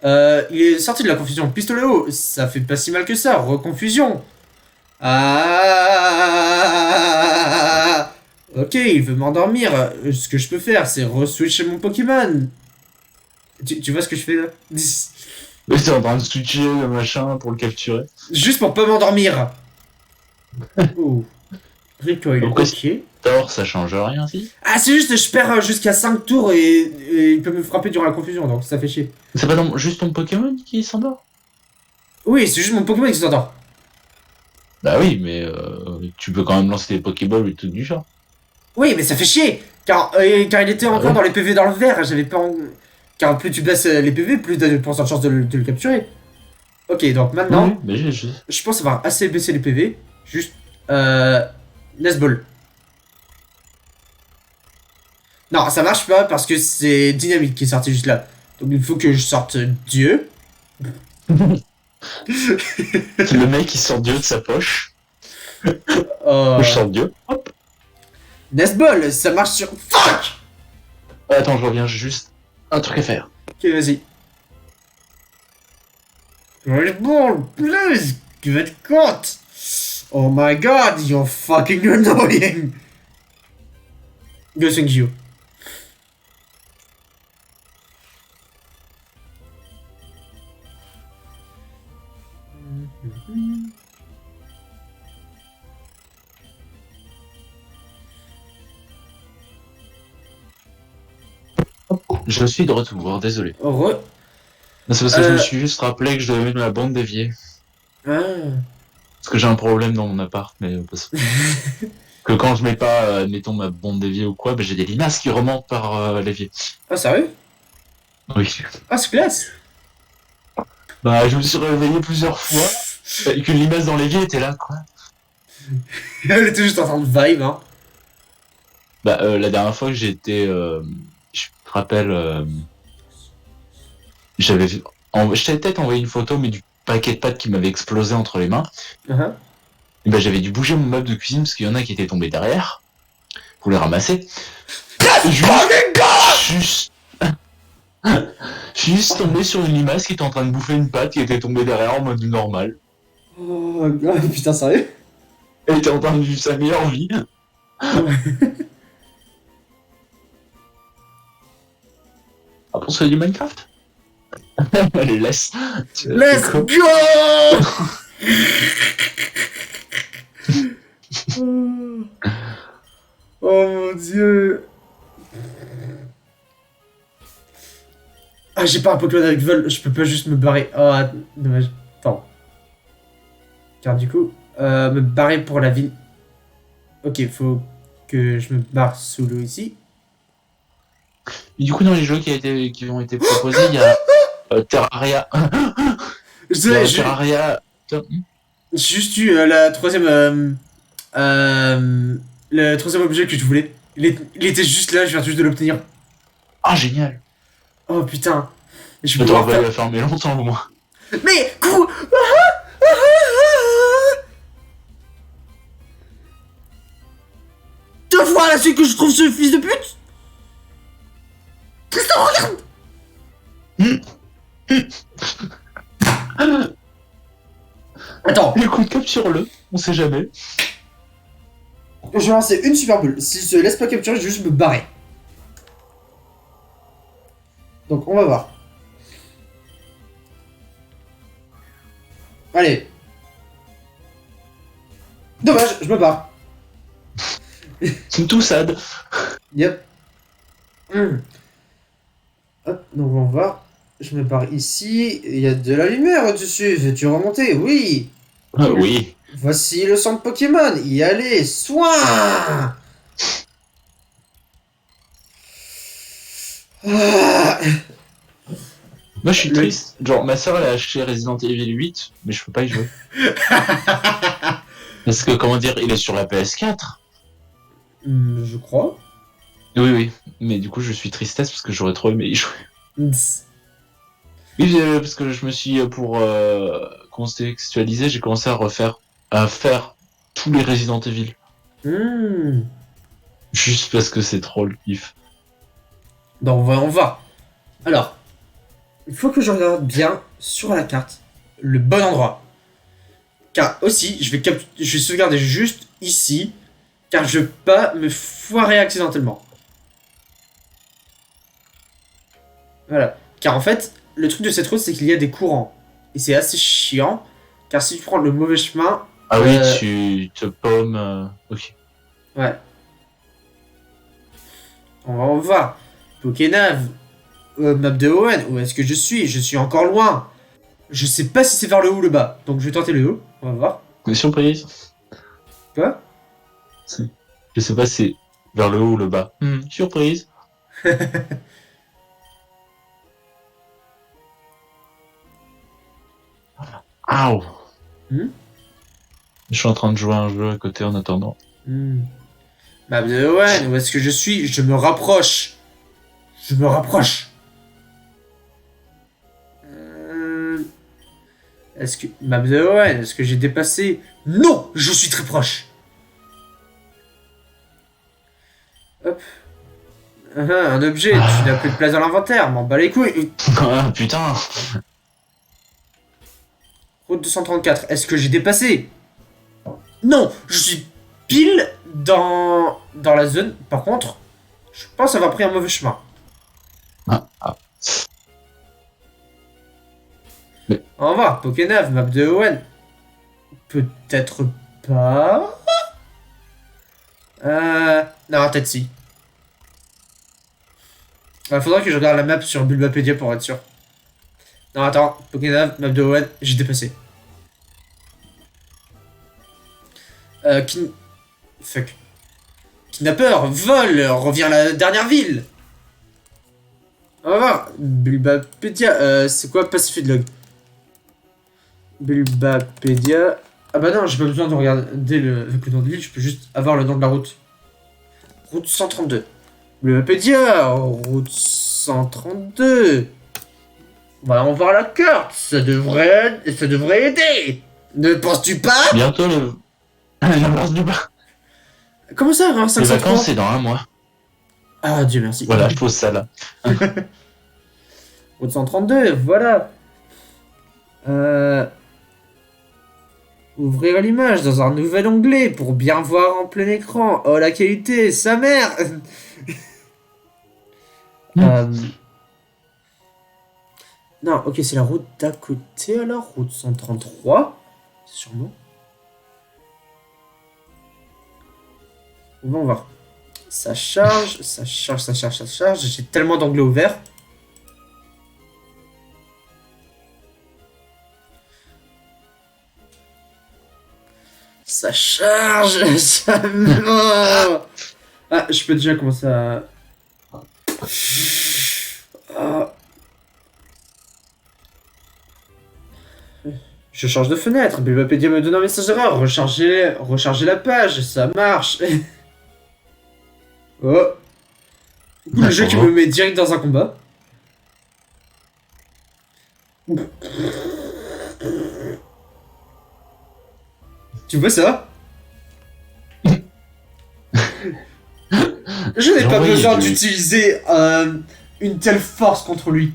Il est sorti de la confusion. Pistolet haut, ça fait pas si mal que ça. Reconfusion. Ok, il veut m'endormir. Ce que je peux faire, c'est re-switcher mon Pokémon. Tu vois ce que je fais là? Mais t'es en train de switcher le machin pour le capturer. Juste pour pas m'endormir. Oh. Recoil, ok. Tort, ça change rien, si. Ah, c'est juste, je perds jusqu'à 5 tours et il peut me frapper durant la confusion, donc ça fait chier. C'est pas juste ton Pokémon qui s'endort? Oui, c'est juste mon Pokémon qui s'endort. Bah oui, mais tu peux quand même lancer des Pokéballs et tout du genre. Oui, mais ça fait chier, car il était encore dans les PV dans le vert, j'avais pas... Car plus tu baisses les PV, plus t'as de chance de le capturer. Ok, donc maintenant, oui, mais je pense avoir assez baissé les PV, juste... Nesball. Non, ça marche pas parce que c'est Dynamite qui est sorti juste là. Donc il faut que je sorte Dieu. Le mec il sort Dieu de sa poche. Je sors Dieu. Hop. Nesball, ça marche sur... Fuck! Attends, je reviens, j'ai juste un truc à faire. Ok, vas-y. Nesball, please, give it cut. Oh my god, you're fucking annoying. Go thank you. Je suis de retour, désolé. Heureux. C'est parce que je me suis juste rappelé que je devais mettre ma bande déviée. Ah. Parce que j'ai un problème dans mon appart, mais parce que quand je mets pas, mettons ma bande déviée ou quoi, bah, j'ai des limaces qui remontent par l'évier. Ah, sérieux? Oui. Ah, c'est classe. Bah, je me suis réveillé plusieurs fois, avec une limace dans l'évier était là, quoi. Elle était juste en train de vibe, hein. Bah, la dernière fois que j'ai été... je me rappelle... j'avais... Je t'avais peut-être envoyé une photo, mais du paquet de pâtes qui m'avait explosé entre les mains. Et bah, j'avais dû bouger mon meuble de cuisine, parce qu'il y en a qui étaient tombés derrière, pour les ramasser. Juste... juste tombé sur une limace qui était en train de bouffer une pâte qui était tombée derrière en mode normal. Oh, putain, sérieux? Elle était en train de vivre sa meilleure vie. Ah, pour ça du Minecraft. Allez, laisse. Let's go. Oh mon dieu. Ah, j'ai pas un Pokémon avec vol, je peux pas juste me barrer. Oh, dommage. Attends. Car du coup, me barrer pour la ville. Ok, faut que je me barre sous l'eau ici. Et du coup, dans les jeux qui ont été proposés, il y a Terraria. Terraria. J'ai juste eu la troisième. Le troisième objet que je voulais. Il était juste là, je viens juste de l'obtenir. Ah, génial. Oh putain. Je peux pas la fermer longtemps au moins. Mais coup. Deux fois la suite que je trouve ce fils de pute. Tristan, regarde. Attends. Écoute, capture-le, on sait jamais. Je vais lancer une super boule. S'il se laisse pas capturer, je vais juste me barrer. Donc on va voir. Allez. Dommage, je me barre. C'est tout sad. Yep. Hop, donc on va voir. Je me barre ici. Il y a de la lumière au-dessus. Veux-tu remonter? Oui. Oui. Voici le centre Pokémon. Y aller. Soin. Ah. Moi je suis triste. Genre ma soeur elle a acheté Resident Evil 8, mais je peux pas y jouer. Parce que comment dire, il est sur la PS4. Je crois. Oui, oui. Mais du coup je suis tristesse parce que j'aurais trop aimé y jouer. Oui, parce que je me suis, pour contextualiser, j'ai commencé à faire tous les Resident Evil. Juste parce que c'est trop le kiff. Donc on va. Alors, il faut que je regarde bien sur la carte le bon endroit. Car aussi, je vais sauvegarder juste ici, car je veux pas me foirer accidentellement. Voilà. Car en fait, le truc de cette route, c'est qu'il y a des courants. Et c'est assez chiant, car si tu prends le mauvais chemin... Ah oui, tu te paumes... Ok. Ouais. On va voir. Pokénav, map de Owen, où est-ce que je suis? Je suis encore loin. Je sais pas si c'est vers le haut ou le bas, donc je vais tenter le haut. On va voir. Surprise. Quoi? Je sais pas si c'est vers le haut ou le bas. Surprise. Ow. Je suis en train de jouer à un jeu à côté en attendant. Map de Owen, où est-ce que je suis? Je me rapproche. Je me rapproche. Est-ce que... Map de Owen, est-ce que j'ai dépassé? Non! Je suis très proche. Hop. Un objet, tu n'as plus de place dans l'inventaire, m'en bats les couilles. Ah putain. Route 234, est-ce que j'ai dépassé? Non! Je suis pile dans la zone. Par contre, je pense avoir pris un mauvais chemin. Mais... Au revoir, Pokénav, map de Owen. Peut-être pas. Non, peut-être si. Faudra que je regarde la map sur Bulbapedia pour être sûr. Non, attends, Pokénav, map de Owen, j'ai dépassé. Fuck. Kidnappeur, vol, revient à la dernière ville. On va voir. Bulbapedia, c'est quoi Pacific Log? Bulbapédia. Ah bah non, j'ai pas besoin de regarder avec le nom de l'île, je peux juste avoir le nom de la route. Route 132. Bulbapédia, route 132. Bah, on va voir la carte, ça devrait aider. Ne penses-tu pas? Bientôt le... l'avance du bas. Comment ça, hein, 503? Les vacances, c'est dans un mois. Ah, Dieu merci. Voilà, je pose ça là. Route 132, voilà. Ouvrir l'image dans un nouvel onglet pour bien voir en plein écran. Oh, la qualité, sa mère. Non, ok, c'est la route d'à côté alors, route 133, sûrement. On va voir. Ça charge, ça charge, ça charge, ça charge. J'ai tellement d'onglets ouverts. Ça charge, ça... Ah, je peux déjà commencer à... Ah. Je change de fenêtre. Bulbapédia me donne un message d'erreur. Recharger la page. Ça marche. Oh. Le jeu qui me met direct dans un combat. Tu vois ça? Je n'ai pas besoin d'utiliser une telle force contre lui.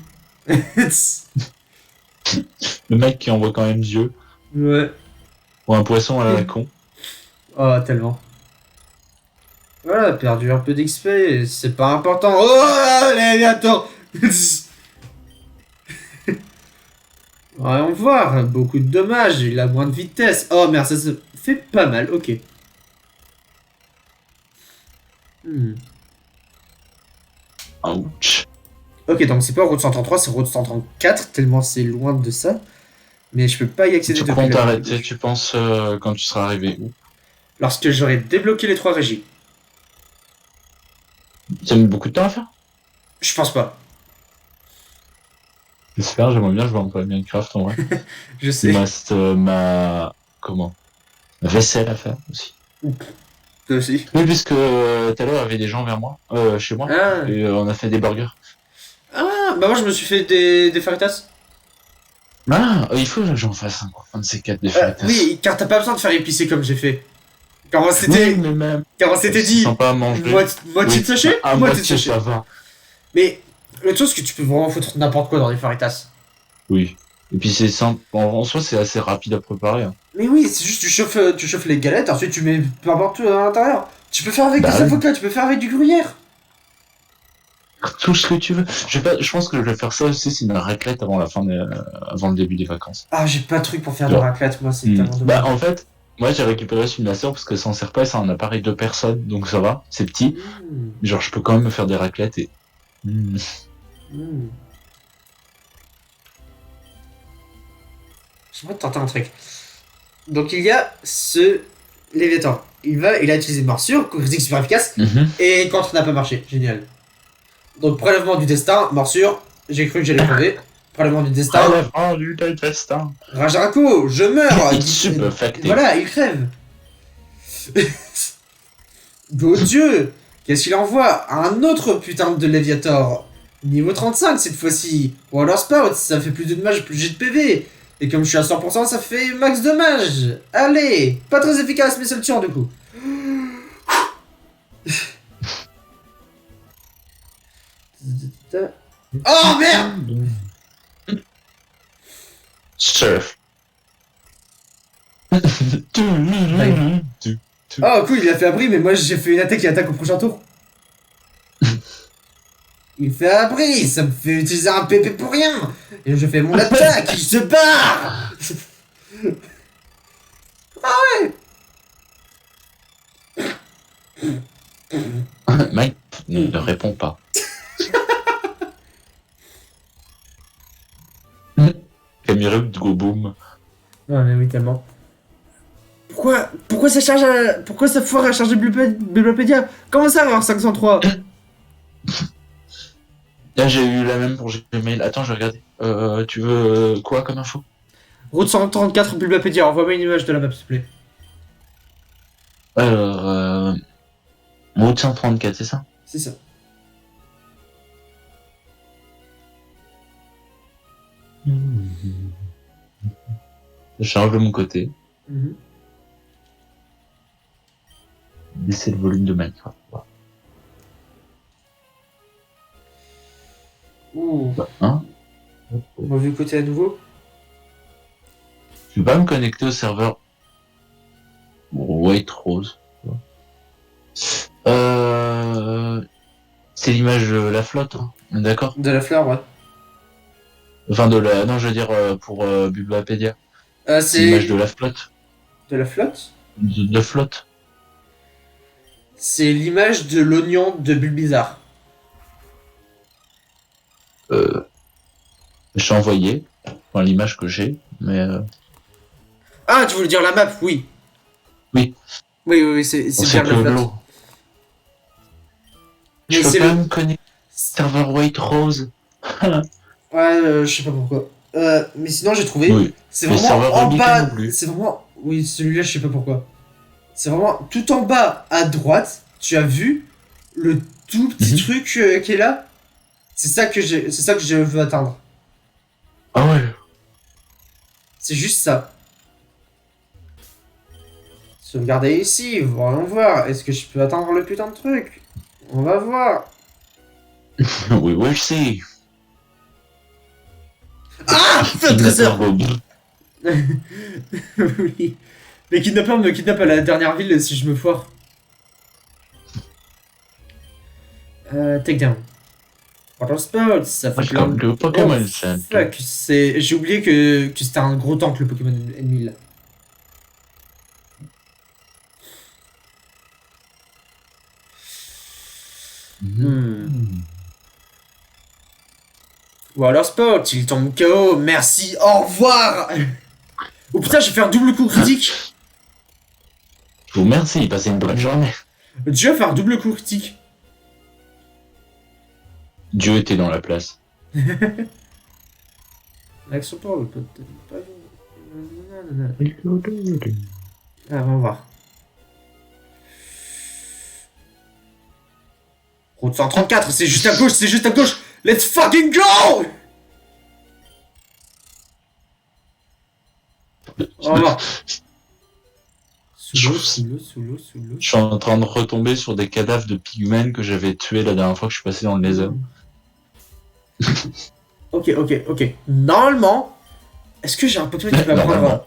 Le mec qui envoie quand même Dieu. Ouais. Ou un poisson à la con. Oh, tellement. Voilà, perdu un peu d'XP, c'est pas important. Oh, allez, attends. Voyons voir, beaucoup de dommages, il a moins de vitesse. Oh merde, ça se fait pas mal, ok. Ouch. Ok, donc c'est pas route 133, c'est route 134, tellement c'est loin de ça. Mais je peux pas y accéder. Tu comptes arrêter, tu penses, quand tu seras arrivé où? Lorsque j'aurai débloqué les 3 régies. Ça met beaucoup de temps à faire? Je pense pas. J'espère, j'aimerais bien jouer un peu à Minecraft en vrai. Je sais. Il me reste ma vaisselle à faire aussi. Toi aussi. Oui, puisque tout à l'heure il y avait des gens vers moi, chez moi, et on a fait des burgers. Ah, bah moi je me suis fait des faritas. Ah, il faut que j'en fasse un de ces 4 des faritas. Oui, car t'as pas besoin de faire épicé comme j'ai fait. Car on s'était dit sympa à manger. Moitié de sachet, moitié de sachet. Ça va. Mais le truc c'est que tu peux vraiment foutre n'importe quoi dans les faritas. Oui. Et puis c'est simple, en soi c'est assez rapide à préparer. Hein. Mais oui, c'est juste tu chauffes les galettes, ensuite tu mets peu importe tout à l'intérieur. Tu peux faire avec des avocats, tu peux faire avec du gruyère. Tout ce que tu veux. Je pense que je vais faire ça aussi, c'est une raclette avant le début des vacances. Ah, j'ai pas de truc pour faire de raclette, moi c'est tellement dommage. Bah en fait, moi j'ai récupéré celui de ma soeur parce que ça en sert pas, c'est un appareil de personne, donc ça va, c'est petit. Genre je peux quand même me faire des raclettes et... J'aimerais tenter un truc. Donc il y a ce Léviathan. Il a utilisé une morsure, critique super efficace, et contre n'a pas marché. Génial. Donc prélèvement du destin, morsure, j'ai cru que j'allais crever. Prélèvement du destin. Prélèvement du destin. Rajaraku, je meurs. Voilà, il crève. Beau Dieu, qu'est-ce qu'il envoie? Un autre putain de Léviator. Niveau 35 cette fois-ci. Water Spout, ça fait plus de dommages, plus j'ai de PV. Et comme je suis à 100%, ça fait max dommage. Allez, pas très efficace, mais c'est le tuant du coup. Oh merde! Surf. Oh cool, il a fait abri, mais moi j'ai fait une attaque qui attaque au prochain tour. Il fait abri, ça me fait utiliser un PP pour rien. Et je fais mon attaque, il se barre. Ah ouais. Mike ne répond pas. Cameroun go boom. Non mais oui tellement. Pourquoi ça charge Pourquoi ça foire à charger Bulbapédia? Comment ça avoir 503? Là j'ai eu la même pour Gmail. Attends, je vais regarder. Tu veux quoi comme info? Route 134, Bulbapédia, envoie-moi une image de la map, s'il te plaît. Alors, route 134, c'est ça? C'est ça. Je charge de mon côté. Baisser le volume de Minecraft. Ouh. Hein? On va vu côté à nouveau. Je vais pas me connecter au serveur White Rose. C'est l'image de la flotte, hein. D'accord? De la fleur, ouais. Enfin, de la... Non, je veux dire, pour Bulbapédia. C'est l'image de la flotte. De la flotte? De flotte. C'est l'image de l'oignon de Bulbizarre. J'ai envoyé. Enfin, l'image que j'ai, mais... Ah, tu voulais dire la map? Oui. Oui. Oui, c'est bien que la flotte. l'eau. Je peux pas me connecter serveur White Rose. Ouais, je sais pas pourquoi. Mais sinon, j'ai trouvé. Oui. C'est vraiment en bas. C'est vraiment. Oui, celui-là, je sais pas pourquoi. C'est vraiment tout en bas à droite. Tu as vu le tout petit truc qui est là. C'est ça que je veux atteindre. Ah ouais. C'est juste ça. Sauvegarder ici. Voyons voir. Est-ce que je peux atteindre le putain de truc? On va voir. We will see. Ah, trésor. Oui. Les kidnappeurs me kidnappent à la dernière ville si je me foire. Take down. Water Spout, ça fait comme le Pokémon Center. Fuck, j'ai oublié que c'était un gros tank le Pokémon ennemi là. Water Spout, il tombe KO, merci, au revoir. Oh putain, j'ai fait un double coup critique. Je vous remercie, passez une bonne journée. Dieu a fait un double coup critique. Dieu était dans la place. L'action pour le pote. Ah, on va voir. Route 134, c'est juste à gauche, c'est juste à gauche. Let's fucking go! On va voir. Sous l'eau. Je suis en train de retomber sur des cadavres de pigmen que j'avais tués la dernière fois que je suis passé dans le Nether. Ok. Normalement, est-ce que j'ai un Pokémon qui peut apprendre...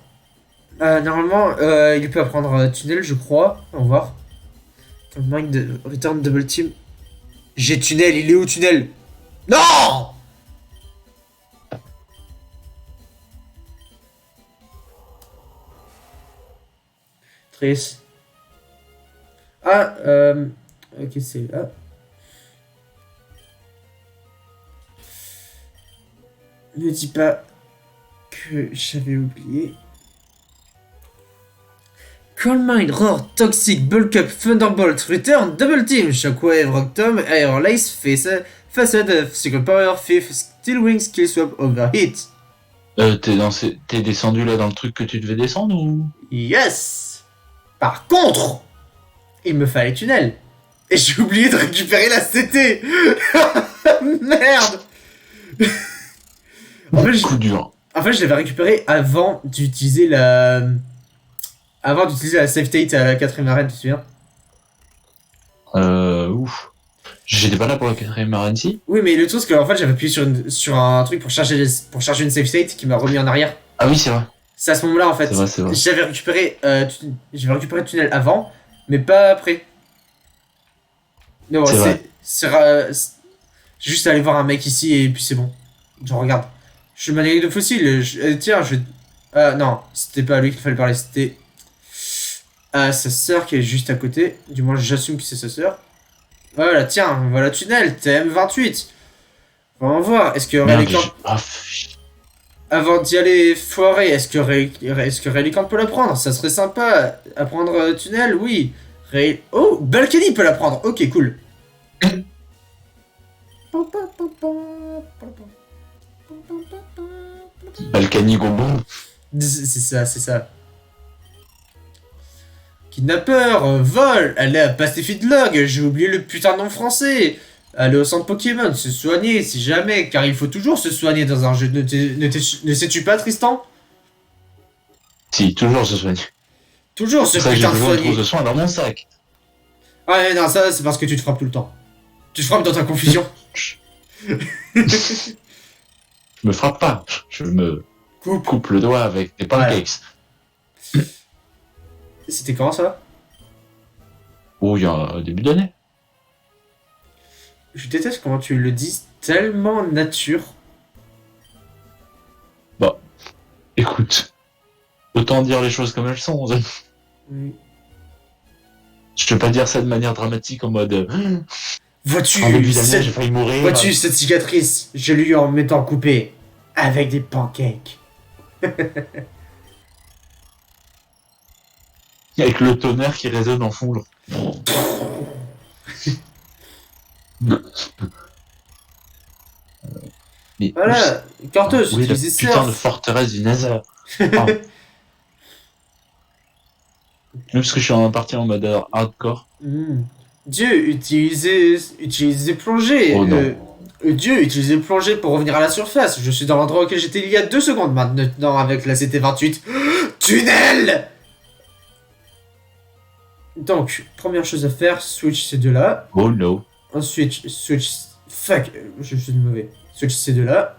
Normalement, il peut apprendre tunnel, je crois. On va voir. Mind Return Double Team. J'ai tunnel, il est où tunnel? Non! Triste. Ah, ok, c'est là. Ne dis pas que j'avais oublié. Calm Mind, Roar, Toxic, Bulk Up, Thunderbolt, Return, Double Team, Shockwave, Rock Tomb, Air Lace, Facade, Secret Power, Fifth, Steel Wing, Skill Swap, Overheat. T'es descendu là dans le truc que tu devais descendre ou? Yes! Par contre, il me fallait tunnel. Et j'ai oublié de récupérer la CT. Merde. Coup dur. En fait, je l'avais récupéré avant d'utiliser la... Avant d'utiliser la save state à la 4ème arène, tu te souviens? Ouf. J'étais pas là pour la 4ème arène, si? Oui, mais le truc, c'est qu'en fait, j'avais appuyé sur un truc pour charger une save state qui m'a remis en arrière. Ah oui, c'est vrai. C'est à ce moment-là, en fait. C'est vrai. J'avais récupéré le tunnel avant, mais pas après. Non, c'est j'ai juste allé voir un mec ici et puis c'est bon. Genre, regarde. Je suis maniaque de fossiles. Tiens, non, c'était pas à lui qu'il fallait parler, c'était à sa sœur qui est juste à côté. Du moins, j'assume que c'est sa sœur. Voilà, tiens, voilà tunnel, TM28. On va voir, est-ce qu'il y aurait les camps... Avant d'y aller foirer, est-ce que Relicanth peut la prendre? Ça serait sympa. Apprendre tunnel, oui. Oh, Balkany peut la prendre. Ok, cool. Balkany Gombo. C'est ça. Kidnappeur, vol, aller à Pacific Log, j'ai oublié le putain de nom français. Aller au centre Pokémon, se soigner si jamais, car il faut toujours se soigner dans un jeu. Ne sais-tu pas, Tristan? Si, toujours se soigner. Toujours ce putain de soigner. J'ai de soins dans mon sac. Ouais, non, ça c'est parce que tu te frappes tout le temps. Tu te frappes dans ta confusion. Je me frappe pas, je me coupe le doigt avec des pancakes. Ouais. C'était quand ça? Oh, il y a un début d'année. Je déteste comment tu le dis tellement nature. Bah, écoute, autant dire les choses comme elles sont. Oui. Je peux pas dire ça de manière dramatique en mode. Vois-tu, en début d'année, j'ai failli mourir. Vois-tu cette cicatrice? Je l'ai eu en m'étant coupé avec des pancakes. Avec le tonnerre qui résonne en fond. Mais voilà, Corteus, oui, la utilisez putain de forteresse du Nether. Ah. Parce que je suis en partie en mode hardcore. Dieu, utilisez plongée. Oh non. Dieu, utilisez plongée pour revenir à la surface. Je suis dans l'endroit auquel j'étais il y a 2 secondes maintenant avec la CT28. Tunnel! Donc, première chose à faire, switch ces deux-là. Oh no. Ensuite, switch... Fuck, je suis mauvais. Switch ces deux-là.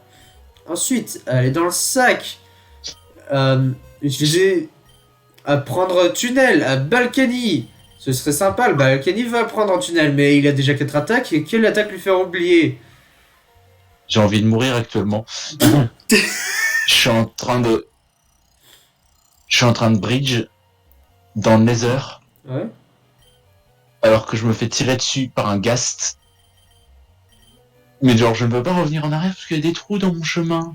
Ensuite, aller dans le sac. Utiliser... À prendre tunnel, à Balkany. Ce serait sympa, le Balkany va prendre un tunnel, mais il a déjà 4 attaques, et quelle attaque lui faire oublier? J'ai envie de mourir actuellement. Je suis en train de bridge dans le Nether. Ouais. Alors que je me fais tirer dessus par un ghast. Mais genre, je ne peux pas revenir en arrière parce qu'il y a des trous dans mon chemin.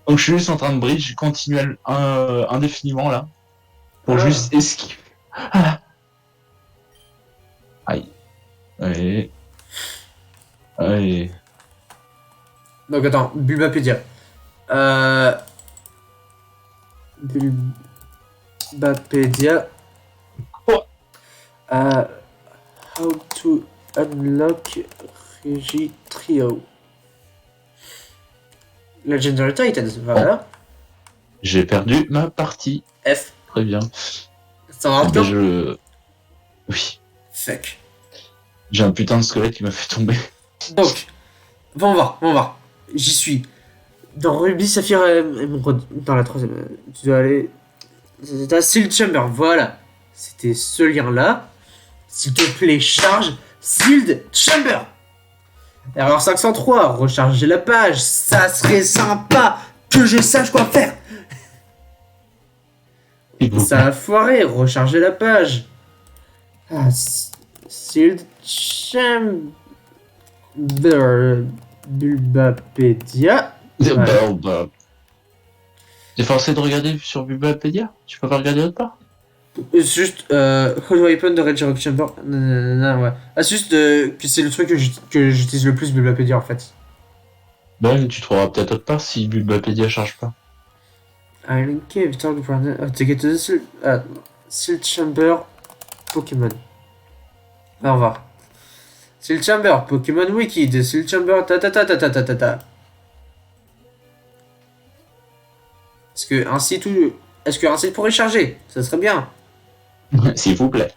Donc je suis juste en train de bridge continuel indéfiniment là. Pour juste esquiver. Ah. Aïe. Allez. Allez. Donc attends, Bulbapédia. Bulbapédia. Quoi? How to unlock Regitrio. Legendary Titans, voilà. J'ai perdu ma partie. F. Très bien. Ça va encore? Oui. Fuck. J'ai un putain de squelette qui m'a fait tomber. Donc, on va voir. J'y suis. Dans Ruby, Saphir et Emerald, dans la 3ème, tu dois aller... C'est à Sealed Chamber, voilà. C'était ce lien-là. S'il te plaît, charge Sealed Chamber. Erreur 503, recharger la page. Ça serait sympa que je sache quoi faire. Ça a foiré, recharger la page. Ah, Sealed Chamber. Bulbapédia. Ouais. T'es forcé de regarder sur Bulbapédia? Tu peux pas regarder autre part? Juste, Hold Weapon de Red Rock Chamber. Non, ouais. Ah, c'est juste que c'est le truc que j'utilise le plus, Bulbapédia en fait. Bah, mais tu trouveras peut-être autre part si Bulbapédia charge pas. Island Cave, Town Brandon. To get to the Sealed Chamber Pokémon. On va voir. Sealed Chamber, Pokémon Wiki, de Sealed Chamber, ta. Est-ce qu'un site pourrait charger? Ça serait bien. S'il vous plaît.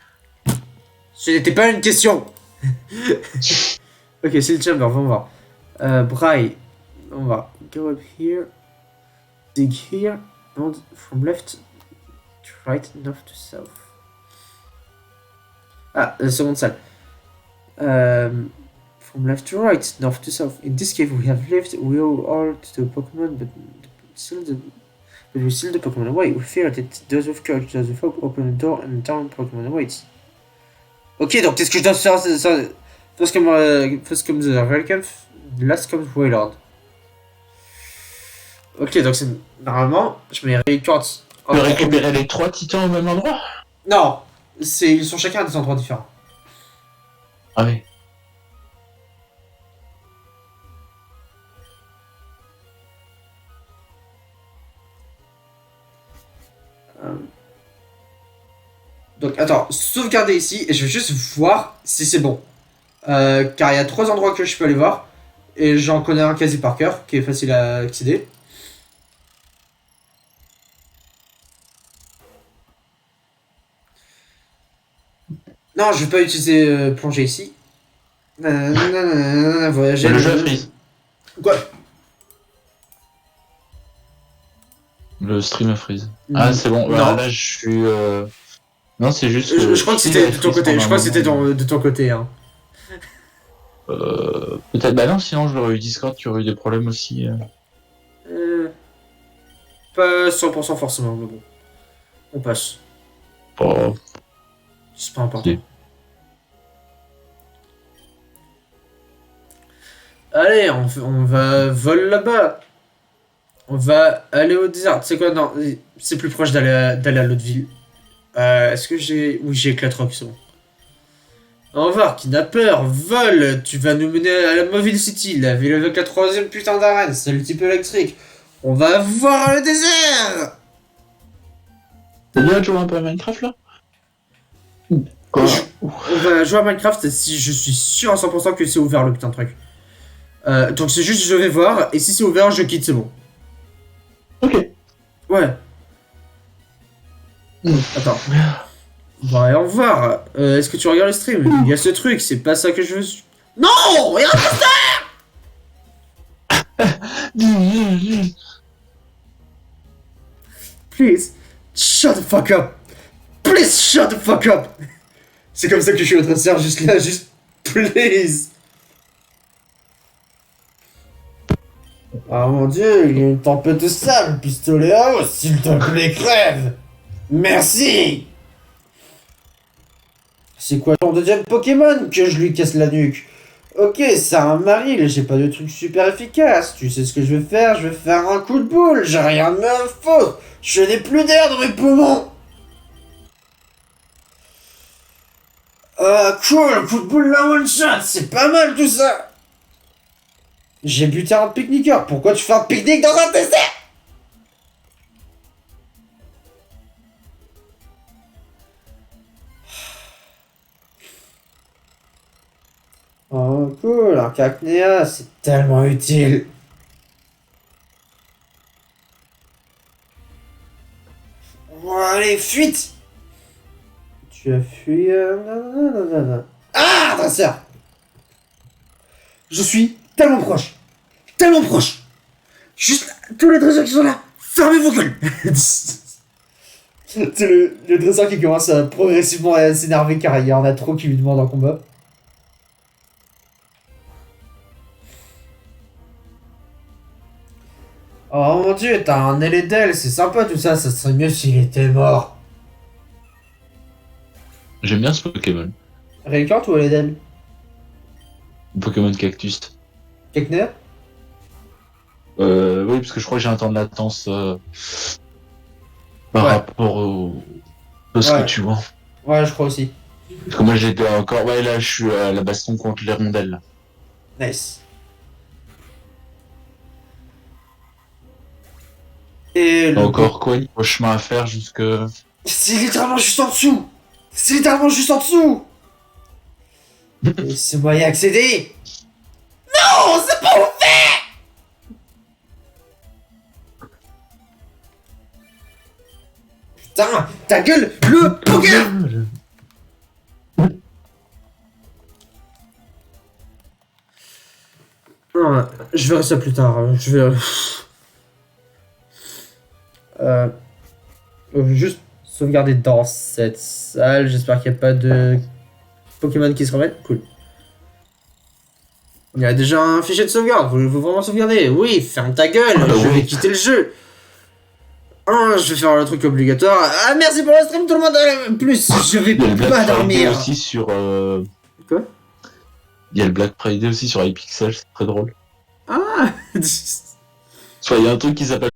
Ce n'était pas une question. Ok, Sealed Chamber, on va voir. Braille, on va go up here, dig here, and from left to right, north to south. Ah, la seconde salle. From left to right, north to south. In this cave, we have left. We owe all to the Pokemon, but we still the Pokemon away. We fear that those of courage, those of hope, open the door and down Pokemon awaits. Ok, donc qu'est-ce que je dois faire? First comes the Welcome, last comes Wailord. Ok, donc c'est normalement, je mets Record. Tu peux récupérer les 3 titans au même endroit? Non, ils sont chacun à des endroits différents. Ah oui. Donc attends, sauvegarder ici et je vais juste voir si c'est bon. Car il y a 3 endroits que je peux aller voir. Et j'en connais un quasi par cœur qui est facile à accéder. Non, je vais pas utiliser plonger ici. Voyager. Le jeu freeze. Quoi? Le stream a freeze. Ah, c'est bon. Là, je suis. Non, c'est juste. Je crois que c'était de ton côté. Je crois que c'était de ton côté. Hein. Peut-être. Bah non, sinon j'aurais eu Discord qui aurait eu des problèmes aussi. Pas 100% forcément, mais bon. On passe. Oh. C'est pas important. Okay. Allez, on va voler là-bas. On va aller au désert. Tu sais quoi? Non, c'est plus proche d'aller à l'autre ville. Est-ce que j'ai... Oui, j'ai Éclatrock, c'est bon. Au revoir, kidnappeur, vol. Tu vas nous mener à la Mobile City, la ville avec la 3e putain d'arène. C'est le type électrique. On va voir le désert. T'as déjà joué un peu à Minecraft, là? Quoi? On va jouer à Minecraft si je suis sûr à 100% que c'est ouvert, le putain de truc. Donc c'est juste, je vais voir, et si c'est ouvert, je quitte, c'est bon. Ok. Ouais. Attends. Voyons voir. Est-ce que tu regardes le stream? Il y a ce truc, c'est pas ça que je veux... Non! Regarde ça! Please, shut the fuck up. Please shut the fuck up. C'est comme ça que je suis votre sœur, juste là, juste... Please. Oh mon dieu, il y a une tempête de sable, pistolet à eau, s'il te plaît, crève. Merci. C'est quoi ton deuxième Pokémon que je lui casse la nuque? Ok, c'est un Maril, j'ai pas de truc super efficace. Tu sais ce que je vais faire? Je vais faire un coup de boule, j'ai rien de me foutre. Je n'ai plus d'air dans mes poumons. Cool, coup de boule la one shot, c'est pas mal tout ça. J'ai buté un pique-niqueur, pourquoi tu fais un pique-nique dans un désert? Oh cool, un cacnéa, c'est tellement utile. Bon, allez, fuite. Tu as fui... Ah, dresseur. Je suis tellement proche. Tellement proche. Juste, tous les dresseurs qui sont là, fermez vos gueules. C'est le dresseur qui commence à progressivement à s'énerver car il y en a trop qui lui demandent un combat. Oh mon dieu, t'as un Eledel, c'est sympa tout ça, ça serait mieux s'il était mort. J'aime bien ce Pokémon. Rayquaza ou Eledel? Pokémon Cactus. Kekner? Oui, parce que je crois que j'ai un temps de latence par rapport au ce que tu vois. Ouais, je crois aussi. Parce que moi j'étais encore... Ouais, là je suis à la baston contre les rondelles. Nice. Et encore quoi, il faut chemin à faire jusque... C'est littéralement juste en dessous. C'est littéralement juste en dessous. Laissez-moi y accéder. Non, c'est pas ouvert. Putain, ta gueule, le poker. Non, je verrai ça plus tard. Je vais... juste sauvegarder dans cette salle. J'espère qu'il n'y a pas de Pokémon qui se remettent. Cool. Il y a déjà un fichier de sauvegarde. Vous vraiment sauvegarder? Oui, ferme ta gueule. Je vais quitter le jeu. Je vais faire le truc obligatoire. Ah, merci pour le stream, tout le monde. Plus, je vais pas dormir. Aussi sur, Quoi? Il y a le Black Friday aussi sur iPixel, c'est très drôle. Ah. Soit il y a un truc qui s'appelle